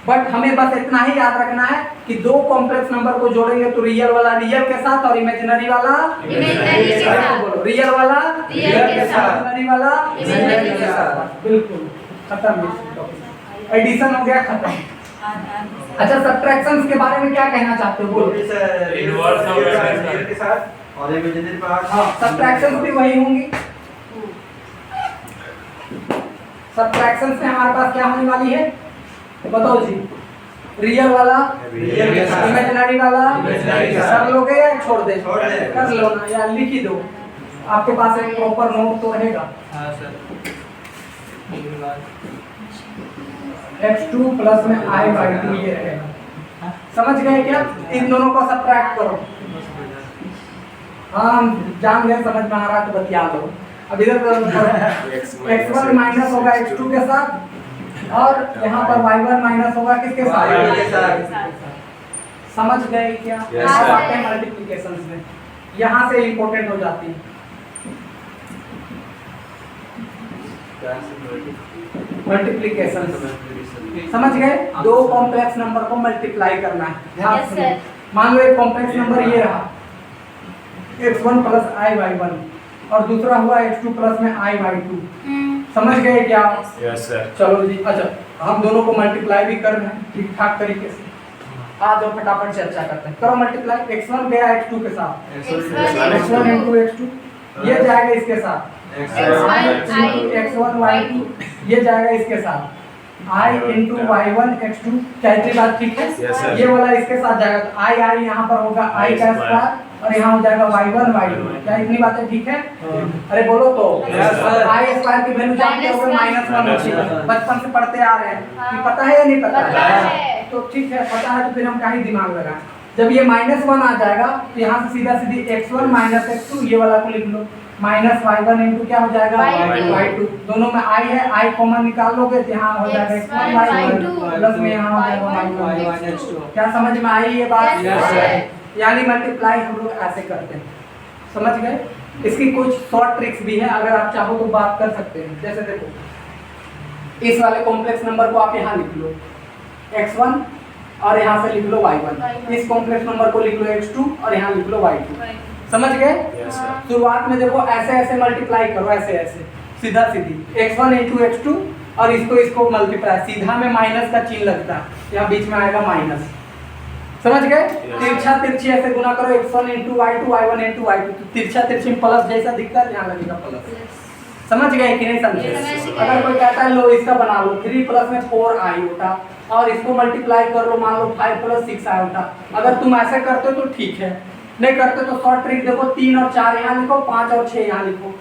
बट हमें बस इतना ही याद रखना है कि दो कॉम्प्लेक्स नंबर को जोड़ेंगे तो रियल वाला रियल के साथ और इमेजिनरी वाला इमेजिनरी के साथ। बोलो, रियल वाला रियल के साथ। इमेजिनरी वाला इमेजिनरी के साथ। बिल्कुल खत्म, एडिशन हो गया, खत्म। अच्छा सब्ट्रैक्शंस के बारे में क्या कहना चाहते हो? बोलो। Inverse और reverse के साथ और इमेजिनरी पार्ट। हाँ, सब्ट्रैक्शंस भी वही होंगी। सब्ट्रैक्शंस में हमारे पास क्या होने वाली है बताओ जी? रियल वाला रियल के साथ। इमेजिनरी वाला इमेजिनरी के साथ। कर लोगे या छोड़ दे? छोड़ दे। कर लो ना या लिख ही दो, आपके पास एक प्रॉपर नोट तो रहेगा। हाँ सर। x2 प्लस में i बाई 2 ये रहेगा। समझ गए क्या? इन दोनों को सब्ट्रैक्ट करो। हाँ हम जान गए, समझ में आ रहा तो बतिया लो। अब इधर x1 माइनस होगा x2 के साथ और यहाँ पर y1 माइनस होगा किसके साथ? Y1 के साथ। समझ गए क्या? Yes, अब sir. आते हैं मल्टीप्लिकेशंस में, यहाँ से इम्पोर्टेंट हो जाती है मल्टीप्लिकेशंस। समझ गए? दो कॉम्प्लेक्स नंबर को मल्टीप्लाई करना है। ध्यान Yes, सुनो। sir. मान लो एक कॉम्प्लेक्स नंबर ये रहा x1 प्लस i y1 और दूसरा हुआ x2 प्लस में i y2। समझ गए क्या? Yes, sir. चलो जी। अच्छा हम दोनों को मल्टीप्लाई भी करना है ठीक ठाक तरीके से। आ जाओ फटाफट चर्चा करते हैं। करो मल्टीप्लाई। x1 गया x2 के साथ, x1 into x2 ये जाएगा इसके साथ, x1 y2 ये जाएगा इसके साथ, i into y1 x2। क्या इतनी बात ठीक है? Yes, sir. ये वाला इसके साथ जाएगा तो i यहाँ पर होगा i का स्क्वायर और यहाँ हो जाएगा y1 y2। क्या इतनी बातें ठीक है? अरे बोलो तो। Yes, sir. i स्क्वायर की वैल्यू जानते हो -1 होती है, बचपन से पढ़ते आ रहे हैं कि पता है या नहीं पता पता है। तो ठीक है, पता है तो फिर हम कहीं दिमाग लगाएं। जब ये -1 आ जाएगा तो यहाँ से सीधा सीधी x1 माइनस x2 ये वाला को लिख लो, माइनस y1 इंटू क्या हो जाएगा Y2। y2। दोनों में i है, i कॉमन निकाल लोगे तो यहाँ हो जाएगा x1 y2 प्लस में यहाँ हो जाएगा y1। क्या समझ में आई ये बात? Yes, sir. यानी मल्टीप्लाई हम लोग ऐसे करते हैं। समझ गए? इसकी कुछ शॉर्ट ट्रिक्स भी है, अगर आप चाहो तो बात कर सकते हैं। जैसे देखो इस वाले कॉम्प्लेक्स नंबर को आप यहाँ लिख लो x1 और यहाँ से लिख लो y1। इस कॉम्प्लेक्स नंबर को लिख लो x2 और यहाँ लिख लो y2। समझ गए? Yes, sir. शुरुआत में देखो ऐसे ऐसे मल्टीप्लाई करो, ऐसे ऐसे सीधा सीधी x1 इंटू x2 और इसको मल्टीप्लाई, सीधा में माइनस का चिन्ह लगता है, यहाँ बीच में आएगा माइनस। समझ गए? तिरछा तिरछी ऐसे गुना करो, x1 into y2 y1 into y2, तो तिरछा तिरछी में प्लस जैसा दिखता है यहाँ लगेगा प्लस। समझ गए कि नहीं समझे? अगर कोई कहता है लो इसका बना लो, 3 प्लस में 4 आयोटा और इसको मल्टीप्लाई कर लो, मान लो 5 प्लस 6 आयोटा। अगर तुम ऐसे करते हो तो ठीक है, नहीं करते तो शॉर्ट ट्रिक देखो, 3 और 4 यहाँ लिखो, 5 और 6 यहाँ लिखो,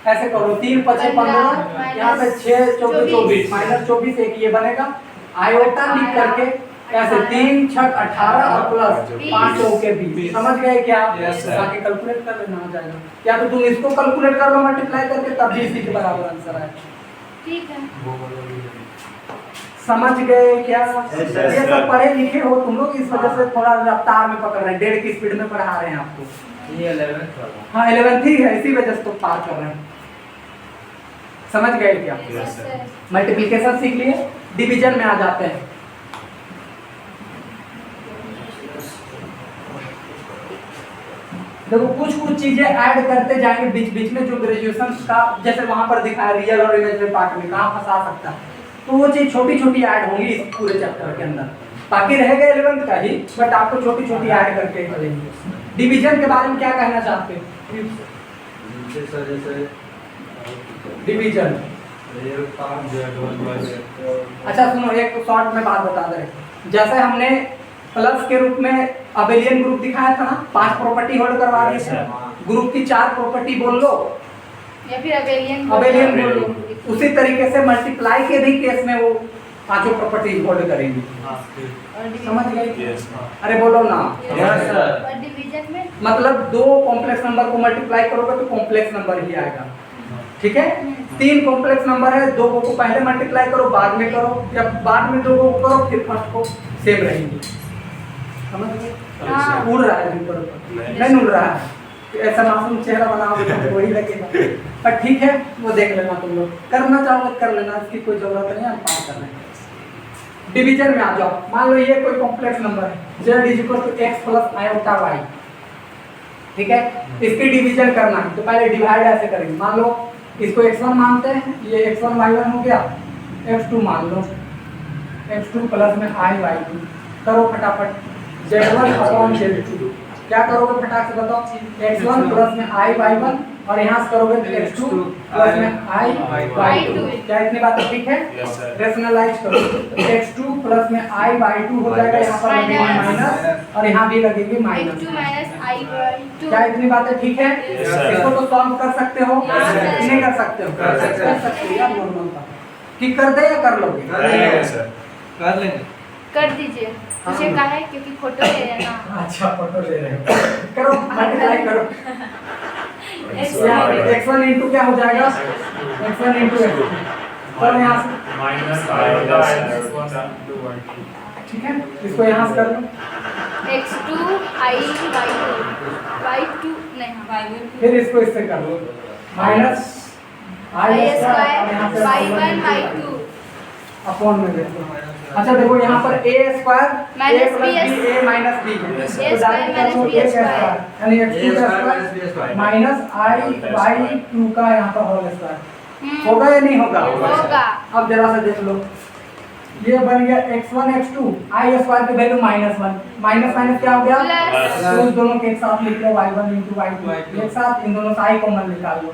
ऐसे करो, 3 5 15, यहाँ पे 6 14 24 माइनस 24 एक ये बनेगा। आयोटा लिख करके ऐसे 3 6 18 और प्लस 5 के 20। समझ गए क्या? आगे कैलकुलेट कर लेना, आ जाएगा। या तो तुम इसको कैलकुलेट कर लो मल्टीप्लाई करके, तब भी इसी के बराबर आंसर आए। ठीक है, समझ गए क्या? Yes, ये सब पढ़े लिखे हो तुम लोग, इस वजह से थोड़ा रफ्तार में पकड़ रहे हैं, 1.5 की स्पीड में पढ़ा रहे हैं आपको। ये 11th वाला। हाँ 11th ही है, इसी वजह से तो पार कर रहे हैं। समझ गए क्या? Yes sir. मल्टीप्लिकेशन सीख लिए, डिवीजन में आ जाते हैं। देखो कुछ कुछ चीजें ऐड करते जाएंगे बीच बीच में, जो ग्रेजुएशन का जैसे वहां पर दिखा है रियल और इमेजिनरी पार्ट में कहाँ फंसा सकता है, तो वो चीज छोटी छोटी ऐड होंगी इस पूरे चैप्टर के अंदर। बाकी रहेगा 11th का ही, बट आपको छोटी छोटी ऐड करके करेंगे। डिवीजन के बारे में क्या कहना चाहते हैं? डिवीजन, अच्छा सुनो, एक शॉर्ट में बात बता दे। जैसे हमने प्लस के रूप में अबेलियन ग्रुप दिखाया था ना, 5 प्रॉपर्टी होल्ड करवा दी है, ग्रुप की 4 प्रॉपर्टी बोल लो या फिर अबेलियन बोल लो। उसी तरीके से मल्टीप्लाई के भी केस में वो 5 प्रॉपर्टी होल्ड करेंगी। समझ गए? अरे बोलो ना। और डिवीजन में मतलब 2 कॉम्प्लेक्स नंबर को मल्टीप्लाई करोगे तो कॉम्प्लेक्स नंबर ही आएगा, ठीक है? 3 कॉम्प्लेक्स नंबर है, 2 को पहले मल्टीप्लाई करो, बाद में करो, या बाद में 2 को करो, फिर फर्स्ट को सेम रहेंगी। समझ गए? हाँ। उड़ रहा है ऊपर ऊपर, नहीं उड़ रहा है, ऐसा मासूम चेहरा बनाओगे तो वही लगेगा। पर ठीक है, वो देख लेना, तुम लोग करना चाहोगे कर लेना, इसकी कोई जरूरत नहीं है, हम पास कर लेंगे। डिवीजन में आ जाओ, मान लो ये कोई कॉम्प्लेक्स नंबर है, z = x + आयोटा y, ठीक है? इसकी डिवीजन करना है तो पहले डिवाइड ऐसे करेंगे। मान लो इसको x1 मानते हैं, ये x1 y1 हो गया, x2 मान लो, x2 प्लस में i y2, करो फटाफट, z1/z2 क्या करोगे फटाक से बताओ, x1 प्लस में i y1 और यहाँ से करोगे तो x2 प्लस में i y2। क्या इतनी बातें ठीक है? रेशनलाइज करो, x2 प्लस में i y2 हो जाएगा, यहाँ पर लगेगी माइनस और यहाँ भी लगेगी माइनस। x2 - i y2। क्या इतनी बातें ठीक है? इसको तो सॉल्व कर सकते हो, नहीं कर सकते हो? कर सकते कर सकते हो यार, नॉर्मल था कि कर दे या कर लोगे? कर लेंगे। कर दीजिए, मुझे कहा है क्योंकि फोटो ले रहे हैं ना। अच्छा फोटो ले रहे हो, करो मल्टीप्लाई करो। x1 इंटू क्या हो जाएगा, x1 इंटू x2, तो यहाँ से माइनस आयोटा ठीक है, इसको यहाँ से कर लो, x2 i y2 नहीं, फिर इसको इससे कर लो, माइनस i square y1 y2 upon में देखो। अच्छा देखो यहाँ पर a square minus b a minus b है, Yes, तो डायरेक्ट कर लो a स्क्वायर यानी x2 का स्क्वायर माइनस i y2 का यहाँ पर होल स्क्वायर होगा या नहीं होगा? होगा। अब जरा सा देख लो, ये बन गया x1 x2, i स्क्वायर की वैल्यू -1, माइनस माइनस क्या हो गया प्लस। तो उस दोनों के एक साथ लिख लो y1 * y2 एक साथ, इन दोनों का i कॉमन निकाल लो,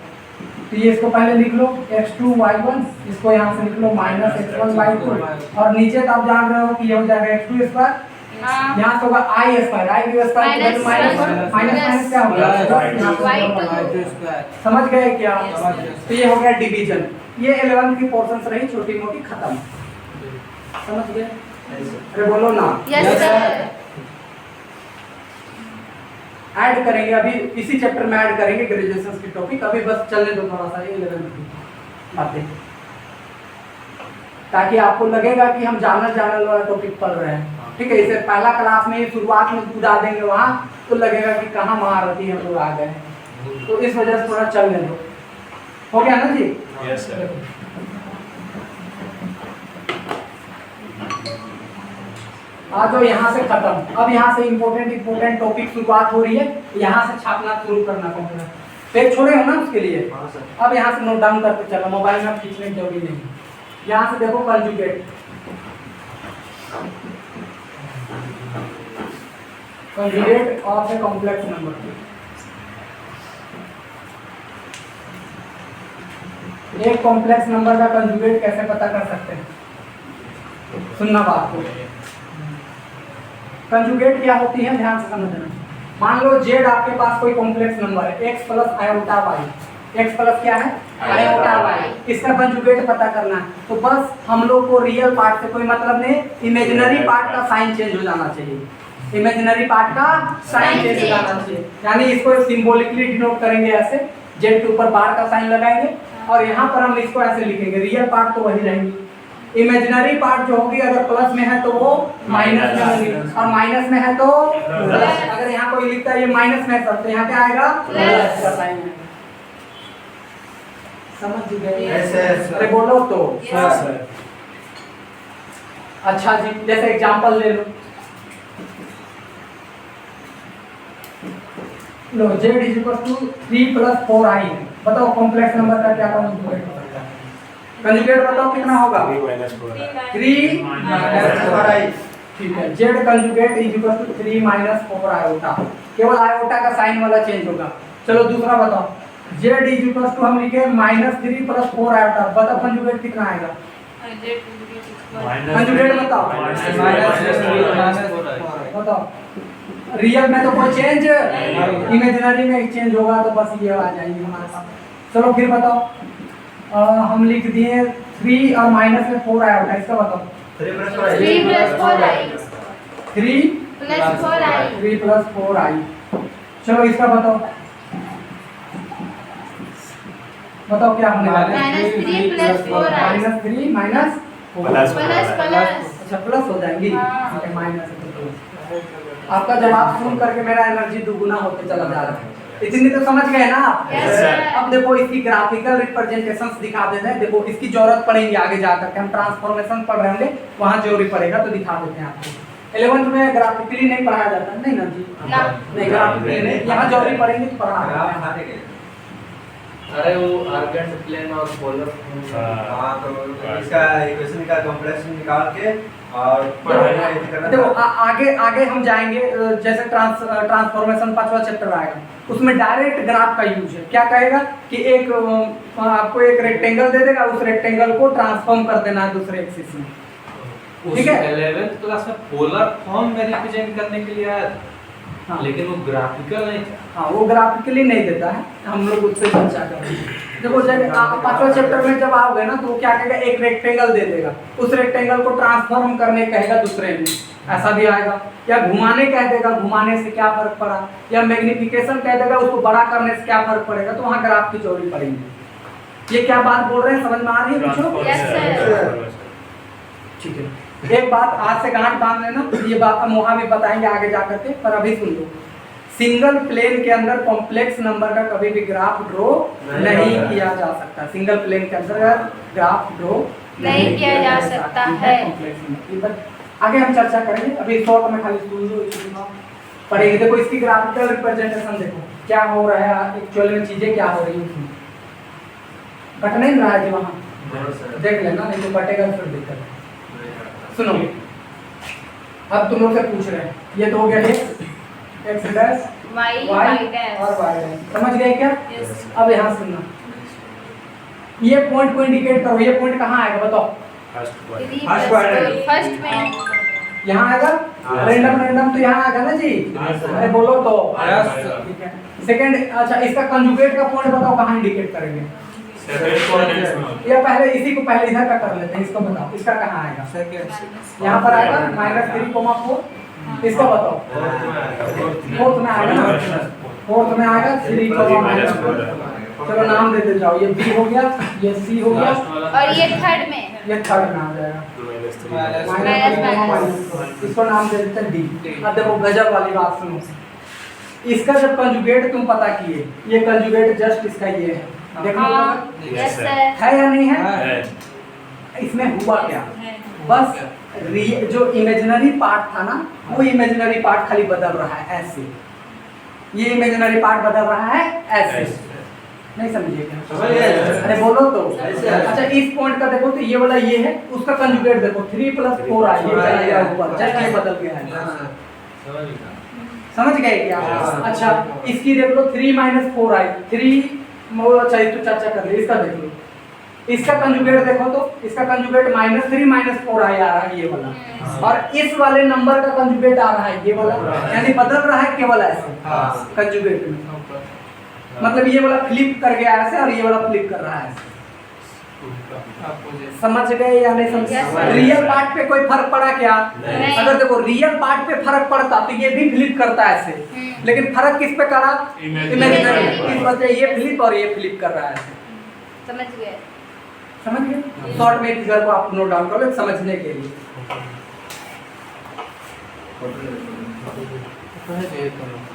तो ये इसको पहले लिख लो x2 y1, इसको यहाँ से लिख लो -x1 y2 और नीचे तो आप जान रहे हो कि ये हो जाएगा x2 स्क्वायर, यहाँ से होगा i स्क्वायर, i की स्क्वायर की वैल्यू माइनस क्या होगा y2। समझ गए क्या? तो ये हो गया डिवीजन। ये 11th की पोर्शंस रही छोटी मोटी खत्म, समझ गए? अरे बोलो ना। Yes sir. ऐड करेंगे अभी इसी चैप्टर में ऐड करेंगे ग्रेजुएशन की टॉपिक, अभी बस चलने दो थोड़ा सा 11th की बातें, ताकि आपको लगेगा कि हम जानल वाला टॉपिक पढ़ रहे हैं। ठीक है, इसे पहला क्लास में शुरुआत में कूदा देंगे वहाँ, तो लगेगा कि कहाँ महारथी हम लोग आ गए, तो इस वजह से थोड़ा चलने दो। हो गया ना जी? Yes sir. आ जाओ यहाँ से खत्म। अब यहाँ से इम्पोर्टेंट टॉपिक शुरुआत हो रही है, यहाँ से छापना शुरू करना पड़ेगा। पेज छोड़े हो ना उसके लिए। हाँ सर। अब यहाँ से नोट डाउन करते चलो, मोबाइल में खींचने की जरूरी नहीं। यहाँ से देखो conjugate, conjugate of a complex number. एक कॉम्प्लेक्स नंबर का कंजुगेट कैसे पता कर सकते हैं? सुनना बात को, कंजुगेट क्या होती है ध्यान से समझना। मान लो जेड आपके पास कोई कॉम्प्लेक्स नंबर है, X plus iota Y, X plus क्या है आयोटा वाई, इसका कंजुगेट पता करना है। तो बस हम लोग को रियल पार्ट से कोई मतलब नहीं, इमेजिनरी पार्ट का साइन चेंज हो जाना चाहिए, इमेजिनरी पार्ट का साइन चेंज हो जाना चाहिए। यानी इसको सिंबॉलिकली डिनोट करेंगे ऐसे, जेड के ऊपर बार का साइन लगाएंगे और यहाँ पर हम इसको ऐसे लिखेंगे, रियल पार्ट तो वही रहेंगी, इमेजिनरी पार्ट जो होगी अगर प्लस में है तो वो माइनस में होगी, और माइनस में है तो प्लस। अगर यहाँ कोई लिखता है ये माइनस में है तो यहाँ क्या आएगा प्लस का साइन है। समझ गए? अरे बोलो तो। अच्छा जी, जैसे एग्जांपल ले लो, लो Z is equal to 3 + 4i, बताओ कॉम्प्लेक्स नंबर का क्या कंजुगेट हो सकता है? कंजुगेट बताओ कितना होगा? 3 - 4i। ठीक है, Z conjugate is equal to 3 - 4 iota, केवल आयोटा का साइन वाला चेंज होगा। चलो दूसरा बताओ, जेड इज इक्वल टू हम लिखे -3 + 4 आयोटा, बताओ कंजुगेट कितना आएगा? कंजुगेट बताओ, बताओ। रियल में तो कोई चेंज, इमेजिनरी में चेंज होगा तो बस ये आ जाएंगे हमारे पास। चलो फिर बताओ, हम लिख दिए 3 और माइनस में 4 आया होगा, इसका बताओ 3 + 4i 3 + 4i। चलो इसका बताओ, बताओ क्या होने वाला है? -3 + 4i -3 माइनस प्लस अच्छा प्लस हो जाएंगी, हाँ। माइनस। आपका जवाब सुन करके मेरा एनर्जी दुगुना होते चला जा रहा है। इतनी तो समझ गए ना आप? Yes, sir. अब देखो इसकी ग्राफिकल रिप्रेजेंटेशंस दिखा देते हैं। देखो इसकी जरूरत पड़ेगी आगे जाकर के, हम ट्रांसफॉर्मेशन पढ़ रहे होंगे वहाँ जरूरी पड़ेगा तो दिखा देते हैं आपको। 11th में ग्राफिकली नहीं पढ़ाया जाता नहीं ना जी? ना। नहीं ग्राफिकली नहीं, यहाँ जरूरी पड़ेंगे तो पढ़ा देते हैं। अरे वो आर्गेंट प्लेन और पोलर हाँ तो इसका इक्वेशन का कॉम्प्लेक्स निकाल के और देखो आगे हम जाएंगे, जैसे ट्रांसफॉर्मेशन 5वां चैप्टर आएगा, उसमें डायरेक्ट ग्राफ का यूज है। क्या कहेगा कि एक आपको एक रेक्टेंगल दे देगा, उस रेक्टेंगल को ट्रांसफॉर्म कर देना है दूसरे एक्सिस में। ठीक है, 11th क्लास में पोलर फॉर्म में रिप्रेजेंट करने के लिए आया था, हाँ। लेकिन वो ग्राफिकल नहीं था। हाँ वो ग्राफिकली नहीं देता है, हम लोग उससे चर्चा करेंगे। देखो जब 5वां चैप्टर में जब आओगे ना तो वो क्या कहेगा, एक रेक्टेंगल दे देगा, उस रेक्टेंगल को ट्रांसफॉर्म करने कहेगा दूसरे में, ऐसा भी आएगा। या घुमाने कह देगा, घुमाने से क्या फर्क पड़ा, या मैग्निफिकेशन कह देगा, उसको बड़ा करने से क्या फर्क पड़ेगा, तो वहाँ ग्राफ की जरूरत पड़ेगी। ये क्या बात बोल रहे हैं, समझ में आ रही है कुछ? Yes, sir. ठीक है, एक बात आज से गांठ बांध लेना, ये बात हम वहाँ भी बताएंगे आगे जाकर के, पर अभी सुन लो। सिंगल प्लेन के अंदर कॉम्प्लेक्स नंबर का कभी भी ग्राफ ड्रॉ नहीं किया जा सकता। सिंगल प्लेन के अंदर ग्राफ ड्रॉ नहीं किया जा सकता है। कॉम्प्लेक्स नंबर आगे हम चर्चा करेंगे, अभी शॉर्ट में खाली सुन लो पढ़ेंगे। देखो इसकी ग्राफिकल रिप्रेजेंटेशन देखो क्या हो रहा है, एक्चुअल में चीजें क्या हो रही है। कट नहीं रहा है जी वहाँ, देख लेना, नहीं तो कटेगा फिर दिक्कत है। सुनो, अब तुम लोग से पूछ रहे हैं, ये तो हो गया x डैश y डैश और y डैश, समझ गए क्या? Yes. अब यहाँ सुनना, ये पॉइंट को इंडिकेट करो, ये पॉइंट कहाँ आएगा बताओ? 3 First + quadrant. फर्स्ट में यहाँ आएगा, रेंडम तो यहाँ आएगा ना जी? अरे बोलो तो। Yes. ठीक है, सेकंड, अच्छा इसका कंजुगेट का पॉइंट बताओ कहाँ इंडिकेट करेंगे? या पहले इसी को पहले इधर का कर लेते हैं, इसको बताओ इसका कहाँ आएगा? यहाँ पर आएगा -3,4, इसका बताओ फोर्थ में आएगा ना, फोर्थ में आएगा 3,-4। चलो नाम देते जाओ, ये बी हो गया, ये सी हो गया, और ये थर्ड में ये थर्ड में आ जाएगा -3,-4। इसको नाम दे देते हैं डी। अब देखो गजब वाली बात सुनो, इसका जब कंजुगेट तुम पता किए, ये कंजुगेट जस्ट इसका ये है, देखो यस सर है या नहीं है? इसमें हुआ क्या, बस जो इमेजिनरी पार्ट था ना, वो इमेजिनरी पार्ट खाली बदल रहा है ऐसे, ये इमेजिनरी पार्ट बदल रहा है ऐसे। नहीं समझिए क्या? समझ गए? अरे बोलो तो। ऐसे। अच्छा इस पॉइंट का देखो तो ये वाला ये है, उसका कंजुगेट देखो 3 + 4 आ, ये चला गया ऊपर, जस्ट ये बदल गया है। हाँ। समझ गया। समझ गए क्या? हाँ। अच्छा इसकी देख लो 3 - 4 आई, 3 अच्छा इसको चर्चा कर ले, इसका देख लो, इसका कंजुगेट देखो तो इसका कंजुगेट -3 - 4 आई आ रहा है ये वाला, और इस वाले नंबर का कंजुगेट आ रहा है ये वाला, यानी बदल रहा है केवल ऐसे हाँ। कंजुगेट में, मतलब ये वाला फ्लिप कर गया ऐसे और ये वाला फ्लिप कर रहा है ऐसे। समझ गए या नहीं Yes, समझ? sir. रियल पार्ट पे कोई फर्क पड़ा क्या? नहीं। अगर देखो रियल पार्ट पे फर्क पड़ता तो ये भी फ्लिप करता है ऐसे, लेकिन फर्क किस पे करा? Imaginary। इमेजिनरी। इस वजह से ये फ्लिप और ये फ्लिप कर रहा है ऐसे। समझ गए। समझ गए? शॉर्ट में फिगर को आप नोट डाउन कर लो समझने के लिए।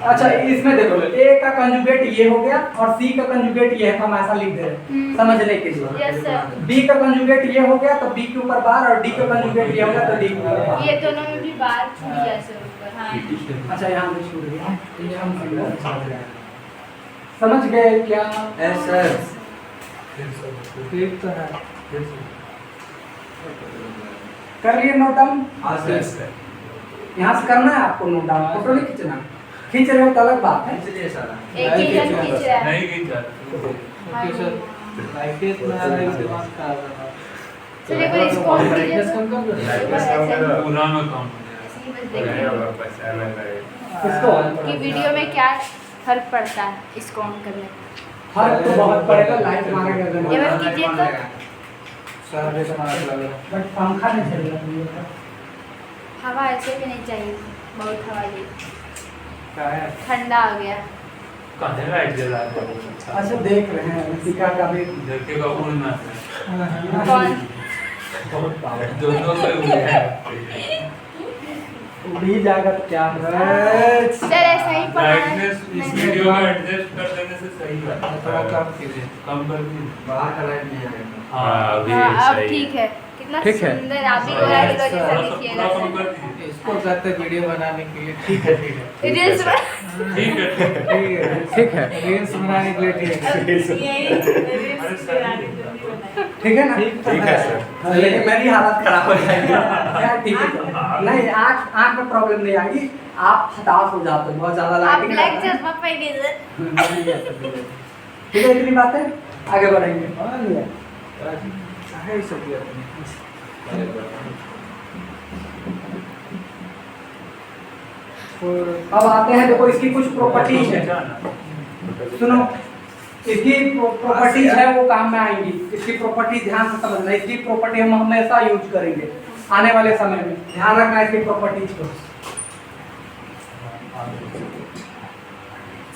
अच्छा इसमें देखो ए का कंजुगेट ये हो गया और सी का कंजुगेट ये है, हम ऐसा लिख दे रहे हैं समझने के लिए। Yes sir. बी का कंजुगेट ये हो गया तो बी के ऊपर बार, और डी का कंजुगेट ये हो गया तो डी के ऊपर बार। ये दोनों में भी बार छूट गया सर ऊपर। हाँ। अच्छा यहाँ पे छूट गया, ये हम समझ गए। समझ गए क्या? Yes sir. ठीक तो है। कर लिए नोट डाउन? हाँ सर। यहाँ से करना है आपको नोट डाउन, फोटो नहीं खींचना। खींच रहे हो तो अलग बात है। इसलिए सारा एक ही जन खींच रहा है। नहीं खींचा। हाँ। सर एक बार इसको ऑन कीजिए तो। ब्राइटनेस कम कर दो। पुराना काम ऐसे ही बस देखिए वापस अलग लगेगा। इसको ऑन कि वीडियो में क्या फर्क पड़ता है इसको ऑन करने में। फर्क तो बहुत पड़ेगा, लाइट मारेगा अगर ये नहीं। बस कीजिए तो। बट पंखा नहीं चल रहा। हवा ऐसे भी नहीं चाहिए, बहुत हवा ये ठंडा आ गया। कहाँ है लाइट जला रहा है? अच्छा देख रहे हैं लतिका का भी लड़के का उड़ना है। कौन? बहुत पावर दोनों को उड़ है। उड़ ही जाएगा तो क्या है? सर ऐसा ही पढ़ा है। ब्राइटनेस इस वीडियो में एडजस्ट कर देने से सही है। थोड़ा कम कीजिए। कम कर दी। बाहर का लाइट नहीं आएगा। हाँ अभी हाँ अब सही ठीक है। कितना ठीक है। सुंदर आप भी गोरा हीरो जैसा थोड़ा दिखिएगा कम सर। कर दीजिए। इसको कहते हैं वीडियो बनाने के लिए। ठीक है ठीक है रील्स में ठीक है। ठीक है रील्स बनाने के लिए ठीक है। अरे सही है। ठीक है ना? ठीक है सर। लेकिन मेरी हालत खराब हो जाएगी यार। ठीक है तो। नहीं आँख में प्रॉब्लम नहीं आएगी, आप हताश हो जाते हो बहुत ज्यादा आप लाइटिंग ब्लैक चश्मा पहने सर। ठीक है इतनी बातें आगे बढ़ेंगे। अब आते हैं, देखो इसकी कुछ प्रॉपर्टीज है, सुनो इसकी प्रॉपर्टीज है वो काम में आएंगी। इसकी प्रॉपर्टी ध्यान से समझना, इसकी प्रॉपर्टी हम हमेशा यूज करेंगे आने वाले समय में, ध्यान रखना इसकी प्रॉपर्टीज को।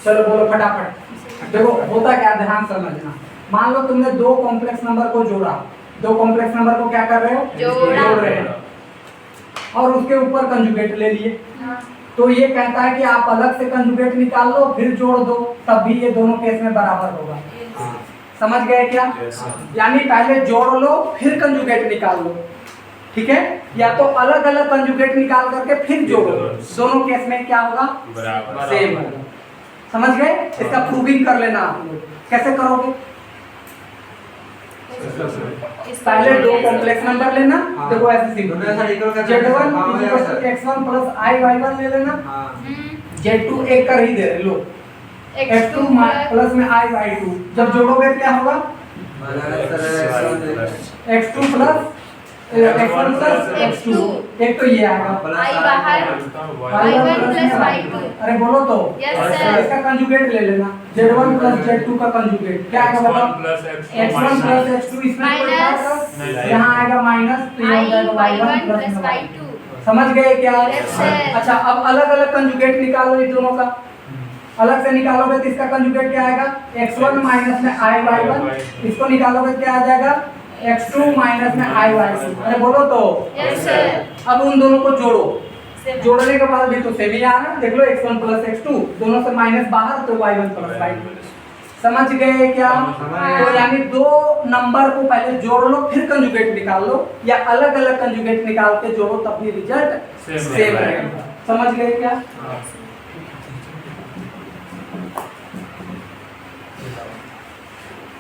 चलो बोलो फटाफट। देखो होता क्या, ध्यान समझना। मान लो तुमने दो कॉम्प्लेक्स नंबर को जोड़ा, दो कॉम्प्लेक्स नंबर को क्या कर रहे हो? जोड़ रहे हो, और उसके ऊपर कंजुगेट ले लिए। हाँ। तो ये कहता है कि आप अलग से कंजुगेट निकाल लो फिर जोड़ दो, तब भी ये दोनों केस में बराबर होगा। समझ गए क्या? यानी पहले जोड़ लो फिर कंजुगेट निकाल लो, ठीक है? या तो अलग अलग कंजुगेट निकाल करके फिर जोड़ो, दोनों केस में क्या होगा? बराबर। सेम होगा। समझ गए? इसका प्रूविंग कर लेना आप लोग। कैसे करोगे? पहले दो कॉम्प्लेक्स नंबर लेना, हाँ। देखो ऐसे सिंपल दोनों ऐसा इक्वल कर Z1 हाँ, हो जाएगा सर। x1 + i y1 ले लेना, हाँ। Z2 एक कर ही दे रहे लो, x2 प्लस में i y2, जब जोड़ोगे क्या होगा? x2 plus x1 plus x2, एक तो ये आएगा आई बाहर y1 प्लस y2। अरे बोलो तो। Yes, और sir। इसका कंजुगेट ले लेना, Z1 प्लस Z2 का कंजुगेट क्या आएगा बताओ? x1 प्लस x2, इसमें कोई माइनस बात है? यहाँ आएगा माइनस, तो ये हो जाएगा y1 प्लस प्लस y2। समझ गए क्या? Yes, sir। अच्छा अब अलग अलग कंजुगेट निकालो इन दोनों का, अलग से निकालोगे तो इसका कंजुगेट क्या आएगा? x1 माइनस में i y1, इसको निकालोगे क्या आ जाएगा? x2 माइनस में i y2। अरे बोलो तो। Yes, sir। अब उन दोनों को जोड़ो, जोड़ने के बाद भी तो सेम ही आ रहा है, देख लो x1 प्लस x2, दोनों से माइनस बाहर तो y1 प्लस y2। समझ गए क्या? तो यानी दो नंबर को पहले जोड़ लो फिर कंजुगेट निकाल लो, या अलग अलग कंजुगेट निकाल के जोड़ो तब भी रिजल्ट सेम रहेगा। समझ गए क्या?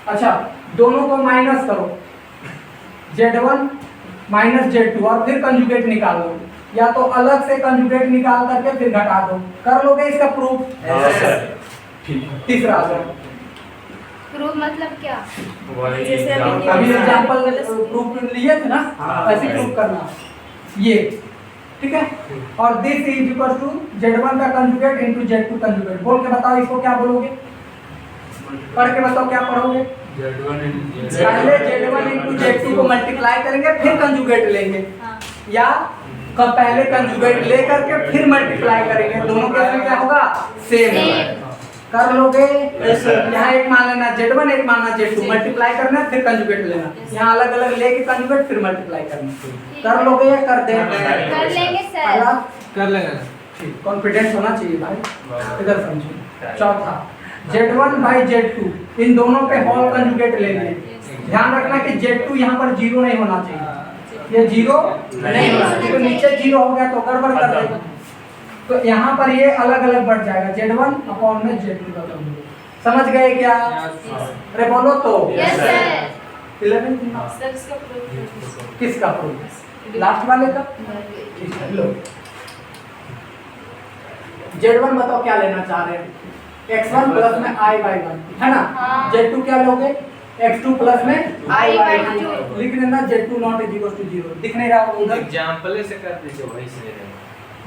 अच्छा दोनों को माइनस करो, Z1 माइनस Z2 और फिर कंजुगेट निकाल लो, या तो अलग से कंजुगेट निकाल करके फिर घटा दो। कर लोगे इसका प्रूफ? हाँ सर। तीसरा आ जाओ। प्रूफ मतलब क्या? वही जैसे अभी अभी एग्जाम्पल एग्जांपल प्रूफ लिए थे ना, हाँ, ऐसे प्रूफ करना ये, ठीक है। और this is equal to Z1 का कंजुगेट इनटू Z2 कंजुगेट। बोल के बताओ इसको क्या बोलोगे, पढ़ के बताओ क्या पढ़ोगे। पहले Z1 इनटू Z2 को मल्टीप्लाई करेंगे फिर कंजुगेट लेंगे, हाँ। या पहले कंजुगेट ले करके फिर मल्टीप्लाई करेंगे, दोनों केस में क्या होगा? सेम होगा। कर लोगे? यहाँ एक मान लेना Z1, एक मानना Z2, मल्टीप्लाई करना फिर कंजुगेट लेना, यहाँ अलग अलग लेके कंजुगेट फिर मल्टीप्लाई करना। कर लोगे या कर दे? कर लेंगे सर। अगला कर लेंगे। ठीक, कॉन्फिडेंस होना चाहिए भाई, इधर समझो। चौथा Z1 बाई Z2, इन दोनों पे होल कंजुगेट लेंगे। ध्यान रखना कि Z2 यहाँ पर जीरो नहीं होना चाहिए, ये जीरो नहीं होना चाहिए, तो नीचे जीरो हो गया तो गड़बड़ कर देगा। तो यहाँ पर ये अलग अलग बढ़ जाएगा, Z1 अपॉन में Z2 का कंजुगेट। समझ गए क्या? अरे बोलो तो। Yes sir. 11 सर इसका प्रूफ किसका प्रूफ? लास्ट वाले का। ठीक है, लो Z1 बताओ क्या लेना चाह रहे हैं? x1 प्लस में i/1 है ना। हाँ। Z2 क्या लोगे? x2 प्लस में i/2 लिख देना, Z2 not is equal to 0। दिख नहीं रहा होगा उधर? एग्जांपल से कर दीजिए, वही सही रहेगा।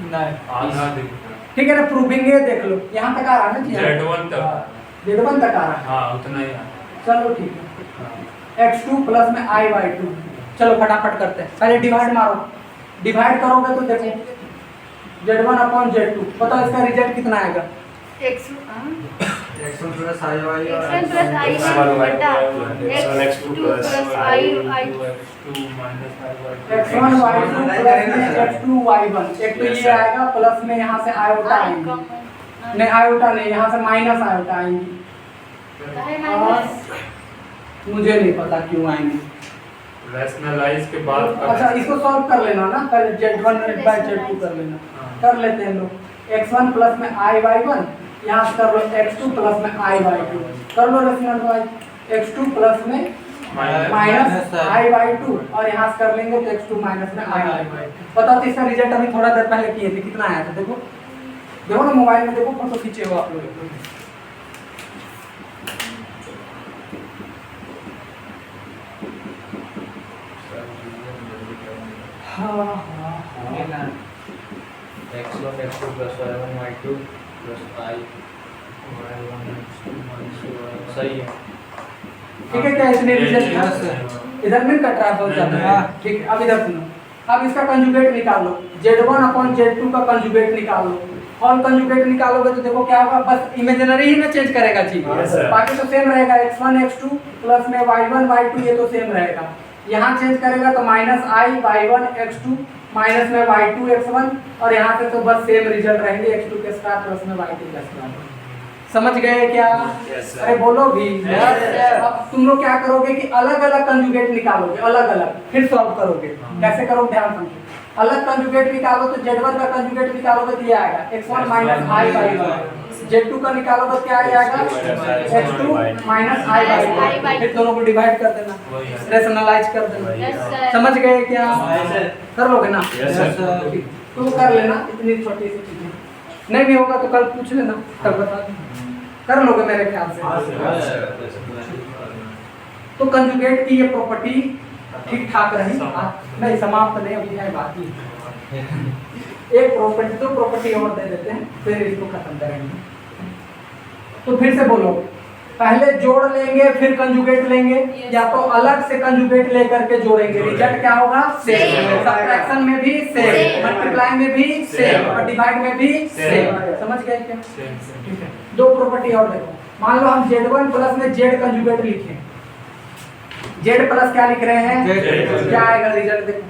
नहीं, आधा दिखता ठीक है ना। प्रूविंग ये देख लो, यहाँ तक आ रहा है ना जी? Z1 तक। हाँ, Z1 तक आ रहा है। हाँ उतना ही है। चलो ठीक है। x2 प्लस में i/2, चलो फटाफट करते हैं। पहले डिवाइड मारो, डिवाइड करोगे तो देखो Z1 अपॉन Z2, बताओ इसका रिजल्ट कितना आएगा? x1 x1 प्लस i/y और x1 प्लस i बटा x2 plus i x2 minus x1 y2 plus में x2 y1, एक तो ये आएगा प्लस में यहाँ से आयोटा आएंगी, नहीं आयोटा नहीं, यहाँ से माइनस आयोटा आएंगी, और मुझे नहीं पता क्यों आएंगी। रैशनलाइज के बाद अच्छा इसको सॉल्व कर लेना ना, पहले Z1 बाई Z2 कर लेना, कर लेते हैं लोग। x1 प्लस में i/1, यहाँ से कर लो x2 प्लस में i/2, कर लो रैशनलाइज। x2 प्लस में माइनस i/2 और यहाँ से कर लेंगे तो x2 माइनस में i/2। बताओ तो इसका रिजल्ट अभी थोड़ा देर पहले किए थे, कितना आया था? देखो देखो ना, मोबाइल में देखो, फोटो खींचे हो आप लोग। x2 plus y1 y2 plus i सही है। ठीक है क्या? इतने रिजल्ट इधर नहीं कट रहा बहुत ज्यादा। ठीक है, अब इधर सुनो, अब इसका कंजुगेट निकाल लो, Z1 अपॉन Z2 का कंजुगेट निकाल लो। और कंजुगेट निकालोगे तो देखो क्या होगा, बस इमेजिनरी ही में चेंज करेगा चीज, बाकी तो सेम रहेगा। x1 x2 प्लस में y1 y2 ये तो सेम रहेगा, यहाँ चेंज करेगा तो माइनस i/1 x2 माइनस में y2 x1, और यहाँ से तो बस सेम रिजल्ट रहेंगे, x2 के स्क्वायर प्लस में y2 के स्क्वायर। समझ गए क्या? अरे बोलो भी। अब तुम लोग क्या करोगे कि अलग अलग कंजुगेट निकालोगे, अलग अलग फिर सॉल्व करोगे। कैसे करोगे ध्यान समझो। अलग कंजुगेट निकालो तो Z1 का कंजुगेट निकालोगे तो ये आएगा x1 माइनस i/1, Z2 का निकालोगे क्या आएगा? x2 माइनस i/2, फिर दोनों को डिवाइड कर देना, रैशनलाइज कर देना। समझ गए क्या? कर लोगे ना? तो कर लेना, इतनी छोटी सी चीजें। नहीं भी होगा तो कल पूछ लेना, कल बता दूँ। कर लोगे मेरे ख्याल से। तो कंजुगेट की ये प्रॉपर्टी ठीक ठाक रही, नहीं समाप्त नहीं, अभी है बाकी। एक प्रॉपर्टी, दो प्रॉपर्टी और दे देते हैं, फिर इसको खत्म करेंगे। तो फिर से बोलो, पहले जोड़ लेंगे फिर कंजुगेट लेंगे, या तो अलग से कंजुगेट लेकर के जोड़ेंगे, रिजल्ट क्या होगा? सेम। सब्ट्रैक्शन में भी सेम, मल्टीप्लाई में भी सेम, और डिवाइड में भी सेम। समझ गए क्या? ठीक है, दो प्रॉपर्टी और देखो। मान लो हम Z1 प्लस में Z कंजुगेट लिखें, Z प्लस क्या लिख रहे हैं? क्या आएगा रिजल्ट? देखो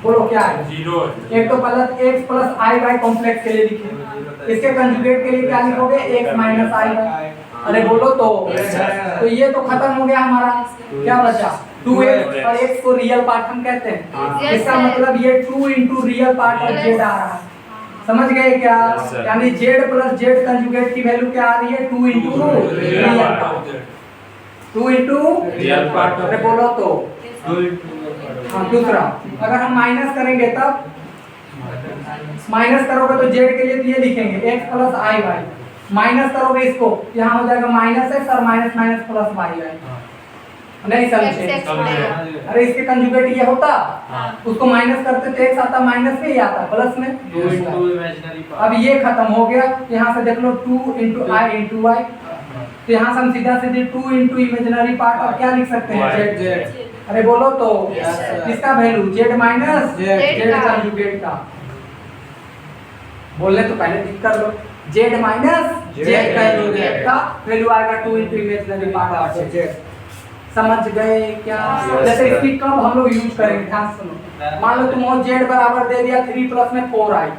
बोलो क्या आएगा? 0। एक तो plus x plus i/y complex के लिए लिखे, इसके कंजुगेट के लिए क्या लिखोगे? x minus i/y। अरे बोलो तो ये तो खत्म हो गया हमारा, क्या बचा? 2x, और x को रियल पार्ट हम कहते हैं, इसका मतलब ये 2 into real part of Z आ रहा है। समझ गए क्या? यानी Z प्लस Z कंजुगेट की वैल्यू क्या आ रही है? 2 into real part. 2 into real part अरे बोलो तो 2 into हाँ दूसरा अगर हम माइनस करेंगे तब माइनस करोगे तो जेड के लिए तो ये लिखेंगे x plus i y minus करोगे इसको यहाँ हो जाएगा माइनस एक्स और minus minus plus Y Y नहीं समझे x बनेगा। अरे इसके कंजुगेट ये होता हाँ। उसको माइनस करते तो x आता माइनस में ही आता प्लस में 2 into imaginary part. अब ये खत्म हो गया यहाँ से देख लो 2 इंटू आई इंटू वाई तो यहाँ से हम सीधा सीधे 2 इंटू इमेजिनरी पार्ट और क्या लिख सकते हैं Y. जेड अरे बोलो तो किसका वैल्यू जेड माइनस जेड का। कंजुगेट का बोलने तो पहले टिक कर लो जेड माइनस जेड कंजुगेट का वैल्यू आएगा 2 into imaginary part of Z समझ गए क्या Yes, जैसे sir. इसकी कब हम लोग यूज करेंगे ध्यान से सुनो मान लो तुम वो जेड बराबर दे दिया 3 प्लस में 4 आई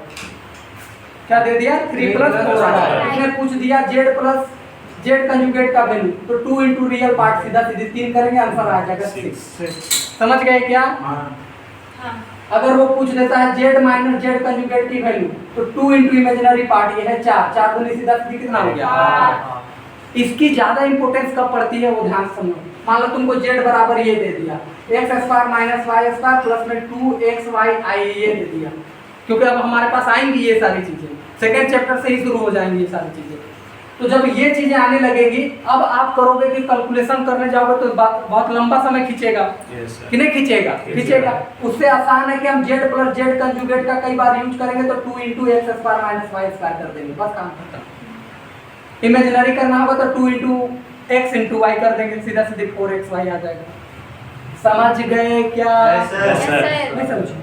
क्या दे दिया 3 प्लस 4 आई इसने पूछ दिया जेड प्लस जेड कंजुगेट का वैल्यू तो 2 इंटू रियल पार्ट सीधा सीधे 3 करेंगे आंसर आ जाएगा 6 समझ गए क्या हाँ। अगर वो पूछ देता है जेड माइनस जेड कंजुगेट की वैल्यू तो 2 इंटू इमेजिनरी पार्ट ये है 4 दूनी सीधा सीधे कितना हो गया हाँ। इसकी ज्यादा इंपोर्टेंस कब पड़ती है वो ध्यान से समझो मान लो तुमको जेड बराबर ये दे दिया X square minus Y square plus में 2xy आई ये दे दिया क्योंकि अब हमारे पास आएंगी ये सारी चीजें सेकेंड चैप्टर से ही शुरू हो जाएंगी ये सारी चीजें तो जब ये चीजें आने लगेगी अब आप करोगे कि कैलकुलेशन करने जाओगे तो बहुत लंबा समय खींचेगा कि नहीं खींचेगा खींचेगा उससे आसान है कि हम जेड प्लस जेड कंजुगेट का कई बार यूज करेंगे तो 2 into X square minus Y square कर देंगे बस काम खत्म इमेजिनरी करना होगा तो 2 इंटू एक्स इंटू वाई कर देंगे सीधा सीधे 4xy आ जाएगा समझ गए क्या Yes, sir. Yes, sir. नहीं समझे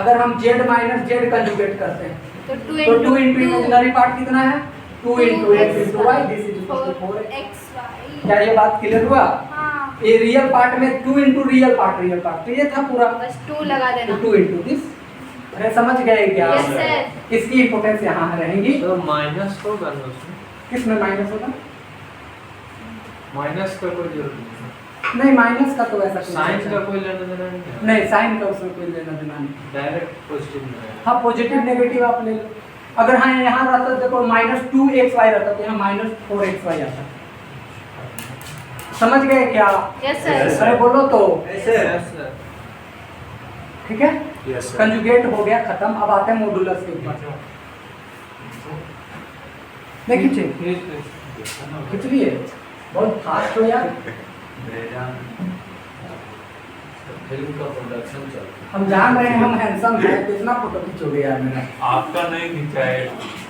अगर हम जेड माइनस जेड कंजुगेट करते हैं तो तो 2 इंटू इमेजिनरी पार्ट कितना है 2 into X into Y this is equal to 4x xy क्या ये बात क्लियर हुआ हाँ ये रियल पार्ट में 2 इंटू रियल पार्ट तो ये था पूरा बस 2 लगा देना 2 इंटू दिस अरे समझ गए क्या Yes, sir. इसकी इंपोर्टेंस यहाँ रहेगी तो माइनस को करना उसमें किसमें माइनस होगा माइनस का कोई जरूरत नहीं नहीं माइनस का तो वैसा कुछ साइन नहीं का है। कोई लेना देना नहीं है नहीं साइन का उसमें कोई लेना देना नहीं डायरेक्ट पॉजिटिव में रहेगा हाँ पॉजिटिव नेगेटिव आप ले लो अगर हाँ यहाँ रहता देखो -2xy रहता तो यहाँ -4xy आता समझ गए क्या यस सर Yes, sir. अरे बोलो तो ऐसे Yes, sir. ठीक है यस सर कंजुगेट हो गया खत्म अब आते हैं मॉडुलस के ऊपर नहीं खींचे खींच लिए बहुत फास्ट हो यार फिल्म का प्रोडक्शन चल रहा है हम जान रहे हैं हम हैंडसम हैं तो इतना फोटो खींचोगे यार मेरा आपका नहीं खींचा है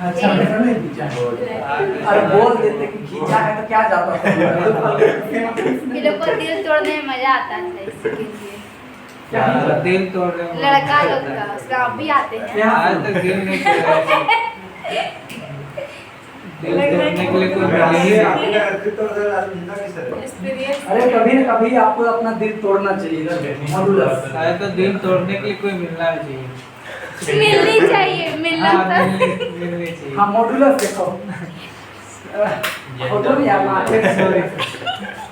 अच्छा मेरा नहीं खींचा है अरे बोल देते कि खींचा है तो क्या जाता ये लोग को दिल तोड़ने में मजा आता है इसके लिए क्या दिल तोड़ रहे हो लड़का लोग का उसका आप भी आते हैं यहाँ आज तक दिल नहीं तोड़ रहे दिल तोड़ने के लिए कोई मिले ही नहीं। अरे कभी न कभी आपको अपना दिल तोड़ना चाहिए मॉडुलस शायद तो दिल तोड़ने के लिए कोई मिलना चाहिए मिलनी चाहिए मिलना हाँ, तो मिलनी चाहिए हाँ मॉडुलस देखो फोटो नहीं यार सॉरी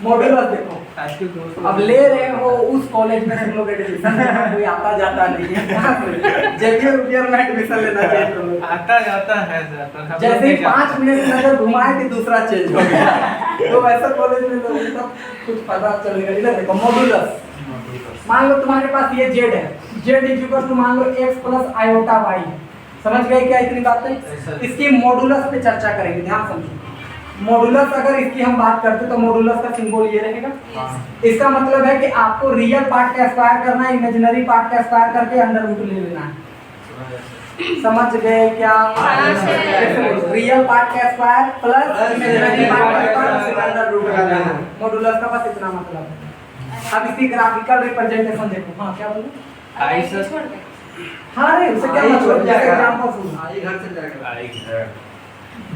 मॉडुलस देखो आजकल दोस्त अब ले रहे हो उस कॉलेज में तुम लोग एडमिशन कोई आता जाता नहीं है जेवियर में एडमिशन लेना चाहिए तुम लोग आता जाता है सर पर हम लोग जैसे ही नहीं जाते। 5 मिनट नजर घुमाए कि दूसरा चेंज हो गया तो वैसा कॉलेज में लोगों को कुछ पता चलेगा इधर देखो मॉडुलस मान लो तुम्हारे पास ये जेड है जेड इज इक्वल टू मान लो x प्लस आयोटा वाई समझ गए क्या इतनी बातें इसकी मॉडुलस पे चर्चा करेंगे ध्यान समझो मॉडुलस अगर इसकी हम बात करते तो मॉडुलस का सिंबल ये रहेगा इसका मतलब है कि आपको रियल पार्ट का स्क्वायर करना है इमेजिनरी पार्ट का स्क्वायर करके अंडर रूट ले लेना है समझ गए क्या रियल पार्ट का स्क्वायर प्लस इमेजिनरी पार्ट का स्क्वायर अंडर रूट ले लेना है मॉडुलस का बस इतना मतलब है अब इसकी ग्राफिकल रिप्रेजेंटेशन देखो हाँ क्या बोलूं आई सर हाँ रे उससे क्या मतलब जैसे एग्जांपल सुनो आई घर से जाएगा आएगी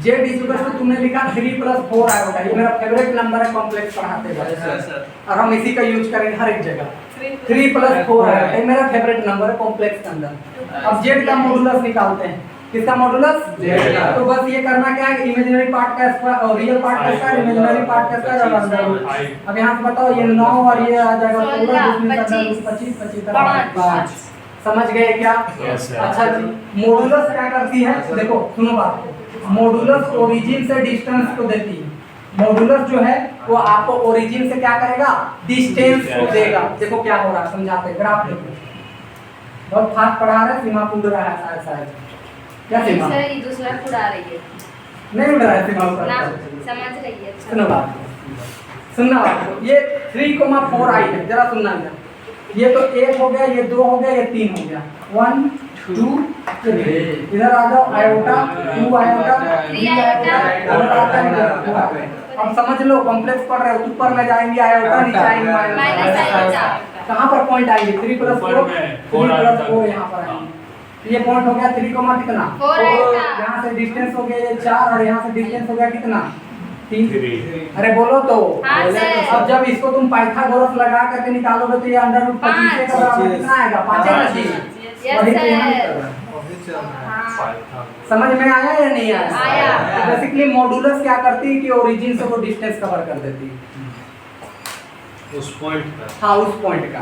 जेड इज इक्वल टू तुमने लिखा 3 + 4 आयोटा ये मेरा फेवरेट नंबर है कॉम्प्लेक्स पढ़ाते Yes, वक्त sir. और हम इसी का यूज करेंगे हर एक जगह 3 + 4 आयोटा ये मेरा फेवरेट नंबर है कॉम्प्लेक्स के अंदर अब जेड का मॉडुलस निकालते हैं किसका मॉडुलस Z का। तो बस ये करना क्या है इमेजिनरी पार्ट का स्क्वायर और रियल पार्ट का स्क्वायर इमेजिनरी पार्ट का स्क्वायर और अंडर रूट अब यहां से बताओ ये 9 और ये आ जाएगा 16 जिसमें अंडर रूट 25 25 5 समझ गए क्या Yes, sir. अच्छा जी मॉडुलस क्या करती है देखो सुनो बात मॉडुलस ओरिजिन से डिस्टेंस को देती है मॉडुलस जो है वो आपको ओरिजिन से क्या करेगा, डिस्टेंस को देगा। देखो क्या हो रहा है, समझाते हैं, ग्राफ देखो। बहुत फास्ट पढ़ा रहे, सीमा कूद रहा है शायद शायद। क्या सीमा? सर ये दूसरा उड़ा रही है नहीं उड़ रहा है सीमा ना, ऊपर। समझ रही है। सुनो बात, सुनना बात को। ये 3,4 आई है, जरा सुनना इधर। ये तो 1 हो गया, ये 2 हो गया, ये 3 हो गया। 1 2 3 इधर आ जाओ, आयोटा 2 आयोटा 3 आयोटा। अब समझ लो, कॉम्प्लेक्स पढ़ रहे हो, ऊपर में जाएंगे आयोटा, नीचे आएंगे माइनस आयोटा। कहाँ पर पॉइंट आएंगे? 3 + 4 3 + 4 यहाँ पर आएंगे। ये पॉइंट हो गया 3, कितना 4 आएगा। यहाँ से डिस्टेंस हो गया ये 4 और यहाँ से डिस्टेंस हो गया कितना 3। 3। अरे बोलो तो। हाँ सर। अब जब इसको तुम पाइथागोरस लगा करके निकालोगे तो ये √25 का बराबर कितना आएगा? 5 है ना जी? यस वही तो यहाँ सर। निकल रहा है। हाँ समझ में आया या नहीं आया? आया। बेसिकली मॉडुलस क्या करती है कि ओरिजिन से वो डिस्टेंस कवर कर देती है। उस पॉइंट का। हाँ उस पॉइंट का।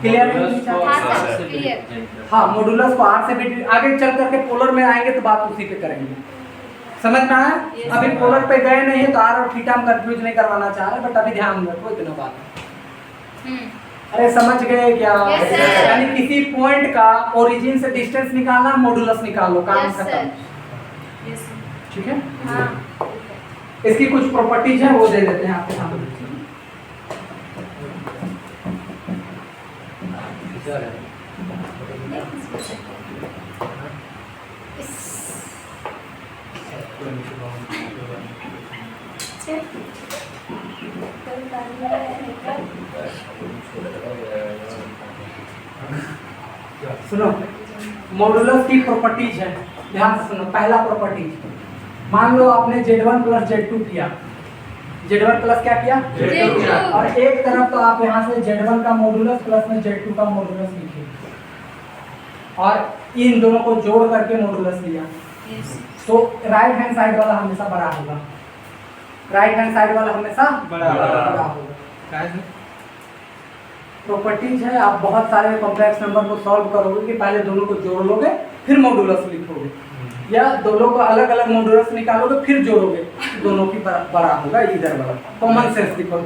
क्लियर है? हाँ सर, क्लियर। हाँ मॉडुलस को R से भी आगे चल करके पोलर में आएंगे तो बात उसी पे करेंगे। समझ में आया? अभी पोलर पे गए नहीं है तो R और थीटा हम कंफ्यूज नहीं करवाना चाह रहे, बट अभी ध्यान रखो इतना बात। अरे समझ गए क्या? Yes, sir. यानी किसी पॉइंट का ओरिजिन से डिस्टेंस निकालना, मॉडुलस निकालो, काम यस खत्म। सर। यस ठीक है? हाँ इसकी कुछ प्रॉपर्टीज है वो दे देते हैं आपके सामने। सुनो, मॉडुलस की प्रॉपर्टीज है, ध्यान से सुनो। पहला प्रॉपर्टीज, मान लो आपने Z1 + Z2 किया। Z1 प्लस क्या किया? Z2 किया। और एक तरफ तो आप यहाँ से Z1 का मॉडुलस प्लस में Z2 का मॉडुलस लिखे और इन दोनों को जोड़ करके मॉडुलस लिया। तो राइट हैंड साइड वाला हमेशा बड़ा होगा। राइट हैंड साइड वाला हमेशा बड़ा होगा। प्रॉपर्टीज है, आप बहुत सारे कॉम्प्लेक्स नंबर को सॉल्व करोगे कि पहले दोनों को जोड़ लोगे फिर मॉडुलस लिखोगे, या दोनों को अलग अलग मॉडुलस निकालोगे फिर जोड़ोगे, दोनों की बड़ा होगा। इधर वाला कॉमन सेंस लिखो।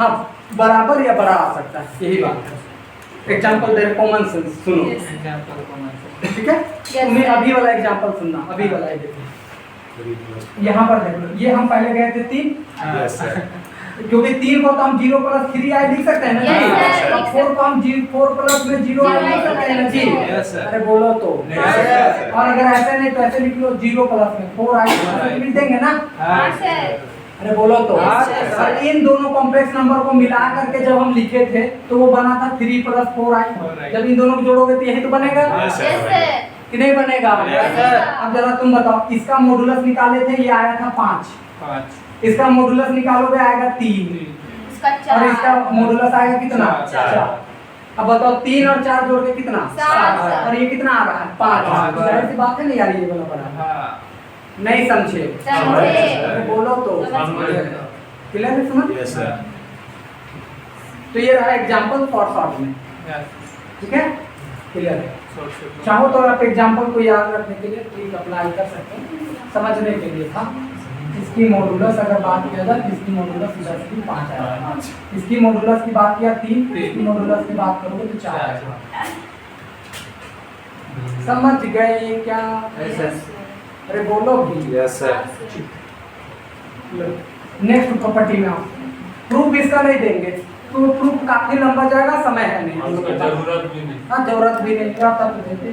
हाँ बराबर या बड़ा आ सकता है, यही बात है। एग्जांपल दे, कॉमन सेंस सुनो। ठीक है? तुम्हें अभी वाला एग्जांपल सुनना, अभी वाला है देखो। यहाँ पर देखो, ये हम पहले गए थे 3, क्योंकि 3 को तो हम 0 + 3i लिख सकते हैं ना Yes, जी। sir, अब 4 को हम 4 प्लस में 0i लिख सकते हैं ना जी। Yes, sir. अरे बोलो तो। Yes, sir. और अगर ऐसे नहीं तो ऐसे लिख लो 0 प्लस में 4i लिख देंगे ना। हाँ सर। अरे बोलो तो। Yes, sir. और इन दोनों कॉम्प्लेक्स नंबर को मिला करके जब हम लिखे थे तो वो बना था 3 + 4i। जब इन दोनों को जोड़ोगे तो यही तो बनेगा Yes, sir. Yes sir. कि नहीं बनेगा? Yes, sir. अब जरा तुम बताओ, इसका मॉडुलस निकाले थे, ये आया था 5। इसका मॉडुलस निकालोगे आएगा 3 उसका और इसका 4। मॉडुलस आएगा कितना? 4। अब बताओ 3 और 4 जोड़ के कितना? 7। और ये कितना आ रहा है? 5। पाँच। जाहिर सी बात है ना यार, ये वाला बड़ा नहीं समझे? समझे। अरे बोलो तो। समझ। क्लियर है? समझ? Yes, sir. तो ये रहा एग्जांपल शॉर्ट में। ठीक है? क्लियर है? चाहो तो आप एग्जांपल को याद रखने के लिए ट्रिक अप्लाई कर सकते हैं, समझने के लिए था। इसकी मॉडुलस अगर बात किया जाए, इसकी मॉडुलस 10 की 5 आएगा। इसकी मॉडुलस की बात किया 3, इसकी मॉडुलस की बात करोगे तो 4 आएगा। समझ गए क्या? अरे बोलो भी। Yes, sir. नेक्स्ट प्रॉपर्टी में आओ। प्रूफ इसका नहीं देंगे तो प्रूफ काफी लंबा जाएगा, समय है नहीं। उसका जरूरत भी नहीं। हाँ जरूरत भी नहीं, क्या तब देते?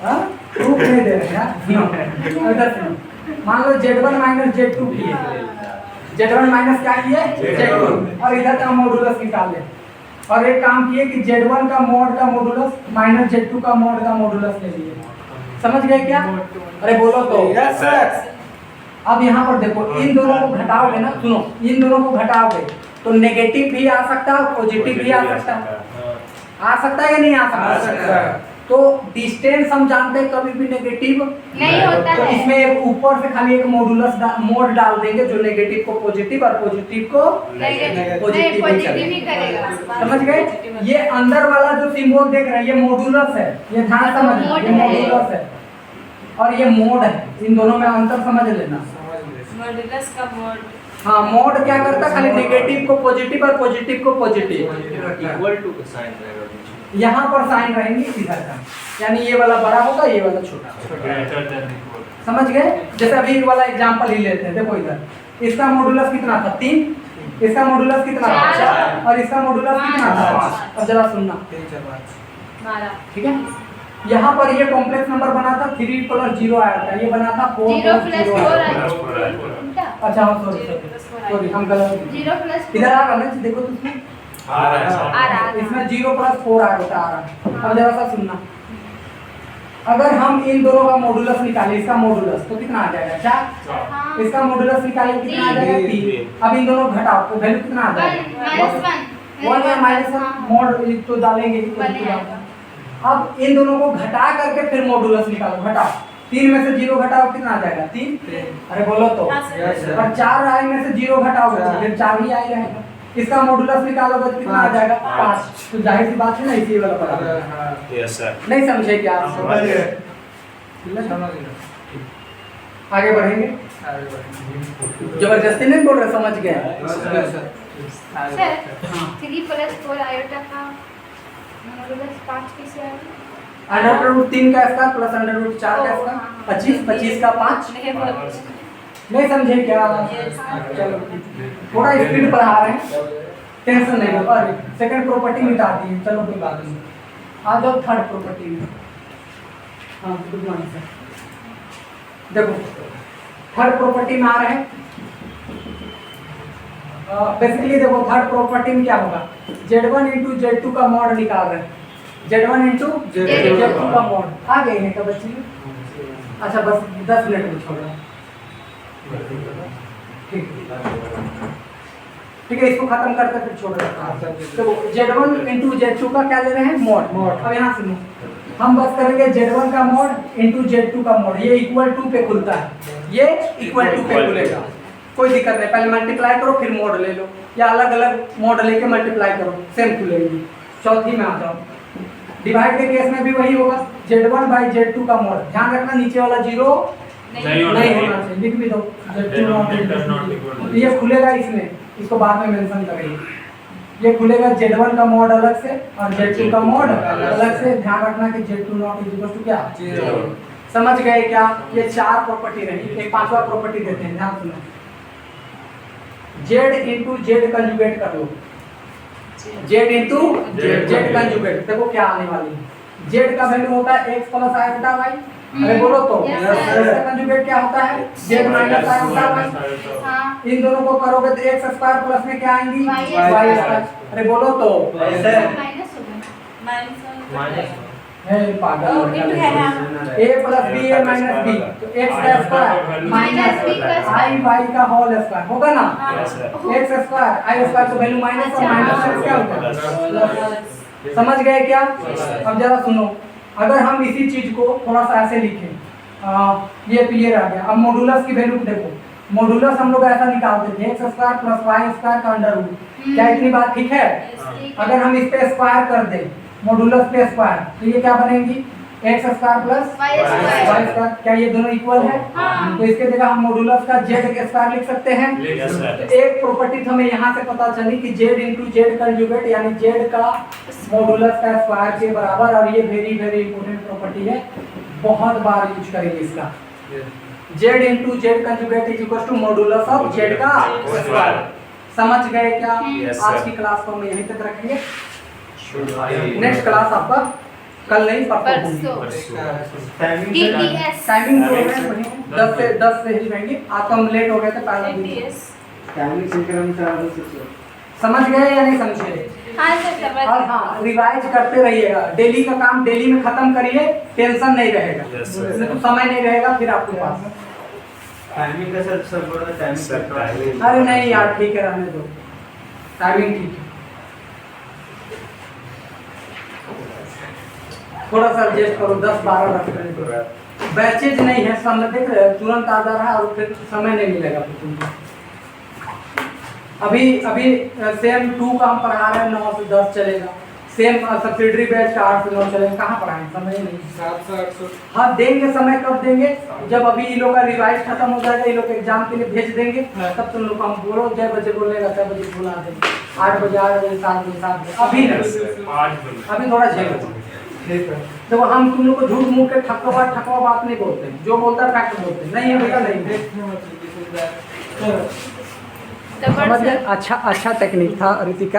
हाँ प्रूफ नहीं दे रहे हैं। इधर सुनो, मान लो Z1 - Z2 किए, Z1 माइनस क्या किए? Z2, और इधर का मॉडुलस निकाल ले। और एक काम किए कि Z1 का मॉड का मॉडुलस माइनस Z2 का मॉड का मॉडुलस ले लिए। समझ गए क्या? अरे बोलो तो। Yes, sir. अब यहाँ पर देखो, इन दोनों को घटाओगे ना, सुनो, इन दोनों को घटाओगे तो नेगेटिव भी आ सकता है और पॉजिटिव भी आ सकता है। आ सकता है या नहीं आ सकता? तो डिस्टेंस हम जानते हैं कभी भी नेगेटिव नहीं होता तो है। इसमें एक ऊपर से खाली एक मॉडुलस मोड डाल देंगे जो नेगेटिव को पॉजिटिव और पॉजिटिव को नहीं पॉजिटिव ही करेगा। समझ गए? ये अंदर वाला जो सिंबल देख रहे हैं ये मॉडुलस है, ये ध्यान समझना, ये मोड है। मॉडुलस है। और ये मोड है, इन दोनों में अंतर समझ लेना। मॉड्यूलस का मोड। हाँ, मोड क्या करता है, खाली नेगेटिव को पॉजिटिव और पॉजिटिव को पॉजिटिव। इक्वल टू का साइन रहेगा बीच में। यहाँ पर साइन रहेंगे इधर का, यानी ये वाला बड़ा होगा, ये वाला छोटा। Greater than equal. समझ गए? जैसे अभी वाला एग्जांपल ही लेते हैं, देखो इधर इसका मॉडुलस कितना था 3, इसका मॉडुलस कितना था 4 और इसका मॉडुलस कितना था 5। अब जरा सुनना, 12। ठीक है? यहाँ पर ये कॉम्प्लेक्स नंबर बना था 3 + 0 आया था, ये बना था 4 0 + + 0 4 आया आया। था। उल्टा। अच्छा हाँ, सॉरी 0 + 4 सॉरी, आया। हम गलत 0 + इधर आ रहा है, देखो तो इसमें आ रहा है आ रहा है। इसमें 0 + 4 आ रहा है। अब जरा सा सुनना, अगर हम इन दोनों का मॉडुलस निकालें, इसका मॉडुलस तो कितना आ जाएगा 4, हाँ। इसका मॉडुलस निकालें कितना आ जाएगा 3। अब इन दोनों घटाओ तो वैल्यू कितना आ जाएगा 1 या -1 मॉड तो डालेंगे ही तो बनेगा। अब इन दोनों को घटा करके फिर मॉडुलस निकालो, घटाओ 3 में से 0 घटाओ कितना आ जाएगा 3। अरे बोलो तो। हाँ, सर। और 4 आए में से 0 घटाओगे तो फिर 4 ही आए रहेगा। इसका मॉडुलस निकालोगे तो कितना आ जाएगा 5। तो जाहिर सी बात है ना, इसी वाला बराबर। Yes sir. नहीं समझे क्या आप? समझ गए। आगे बढ़ेंगे, जबरदस्ती नहीं बोल रहे, समझ गए? सर 3 + 4 आयोटा का मॉडुलस 5 कैसे आएगा? √3 का स्क्वायर प्लस √4 का स्क्वायर 25, 25 का 5। नहीं बोल। नहीं समझे क्या? चलो थोड़ा स्पीड बढ़ा रहे हैं, टेंशन नहीं लो। और सेकंड प्रॉपर्टी मिटा दी, चलो कोई बात नहीं। आ जाओ थर्ड प्रॉपर्टी में। हाँ गुड मॉर्निंग सर। देखो थर्ड प्रॉपर्टी में आ रहे हैं। बेसिकली देखो थर्ड प्रॉपर्टी में क्या होगा, Z1 × Z2 का मॉड निकाल रहे हैं। Z1 × Z2 का मॉड आ गए हैं क्या बच्चे? अच्छा बस 10 मिनट में छोड़ रहा ठीक है, इसको खत्म करते फिर छोड़ रहे हैं। तो Z1 × Z2 का क्या ले रहे हैं मॉड। अब यहाँ सुनो, हम बस करेंगे Z1 का मॉड × Z2 का मॉड। ये =2 पे खुलता है, ये =2 पे खुलेगा, कोई दिक्कत नहीं। पहले मल्टीप्लाई करो फिर मॉड ले लो, या अलग अलग मॉड लेके मल्टीप्लाई करो, सेम खुलेगी। चौथी में आ जाओ, डिवाइड के केस में भी वही होगा, Z1/Z2 का मॉड। ध्यान रखना नीचे वाला 0 नहीं होना चाहिए, लिख भी दो Z2 ये खुलेगा इसमें, इसको बाद में मेंशन करेंगे। ये खुलेगा Z1 का मॉड अलग से और Z2 का मॉड अलग से। ध्यान रखना कि Z2 क्या 0। समझ गए क्या? ये 4 प्रॉपर्टी रही, एक 5वां प्रॉपर्टी देते हैं, ध्यान सुनो। Z × Z कंजुगेट कर लो, Z × Z कंजुगेट। देखो क्या आने वाली है, Z का वैल्यू होता है x + i y। अरे बोलो तो इसका कंजुगेट क्या होता है Z - i y। हाँ। इन दोनों को करोगे तो x² प्लस में क्या आएंगी y²। अरे बोलो तो माइनस हो गया। है पागल ओ, into है, हाँ। a + b a - b तो x² minus b plus i y का होल स्क्वायर होगा ना, यस सर। x² i² तो वैल्यू माइनस और माइनस क्या होता है? समझ गए क्या? अब जरा सुनो, अगर हम इसी चीज को थोड़ा सा ऐसे लिखें, ये क्लियर आ गया। अब मॉडुलस की वैल्यू देखो, मॉडुलस हम लोग ऐसा निकालते थे x² + y² का अंडर रूट। क्या इतनी बात ठीक है? अगर हम इस पे स्क्वायर कर दें, मॉडुलस पे स्क्वायर, तो ये क्या बनेगी x² + y²। क्या ये दोनों इक्वल है? हाँ। तो इसके जगह हम मॉडुलस का z² लिख सकते हैं। Yes sir. तो एक प्रॉपर्टी हमें यहाँ से पता चली कि Z × Z कंजुगेट यानी Z का मॉडुलस का स्क्वायर के बराबर। और ये वेरी वेरी इंपॉर्टेंट प्रॉपर्टी है, बहुत बार यूज करेंगे इसका। Z × Z conjugate = modulus of Z का स्क्वायर। समझ गए क्या? Yes, आज sir. की क्लास को हम यहीं तक रखेंगे। नेक्स्ट क्लास आपका कल नहीं परसों। TTS टाइमिंग जो है 10 से ही रहेंगे। आज तो हम लेट हो गए थे पहला दिन। TTS समझ गए या नहीं समझे? हाँ सर समझ। और हाँ, रिवाइज करते रहिएगा। डेली का काम डेली में खत्म करिए, टेंशन नहीं रहेगा। Yes, sir. नहीं तो समय नहीं रहेगा फिर आपके पास। टाइमिंग का सर सब बोल रहे सर, टाइमिंग अरे नहीं यार, ठीक है, रहने दो, टाइमिंग ठीक है। थोड़ा सा एडजस्ट करो, 10-12 रख लेंगे। बैचेज नहीं है, समय देख रहे हो, तुरंत आ जा रहा है और फिर समय नहीं मिलेगा फिर तुमको। अभी सेम 2 का हम पढ़ा रहे हैं, 9 से 10 चलेगा। सेम सब्सिडरी बैच का 8 से 9 चलेगा, कहाँ पढ़ाएंगे, समझ नहीं। 700 800 हाँ देंगे, समय कब देंगे, जब अभी इन लोग का रिवाइज खत्म हो जाएगा, इन लोग के एग्जाम के लिए भेज देंगे, हाँ। तब तुम लोग को हम बोलो जय बजे बोलेगा 6 बजे बुला देंगे, 8 बजे 7 बजे 7 बजे अभी नहीं, 5 बजे अभी थोड़ा झेलो। ठीक है। देखो हम तुम लोग को झूठ मूठ के ठकवा बात नहीं बोलते हैं, जो बोलता है फैक्ट बोलते हैं, नहीं है बेटा नहीं है। तो समझ गए? अच्छा टेक्निक था रितिका।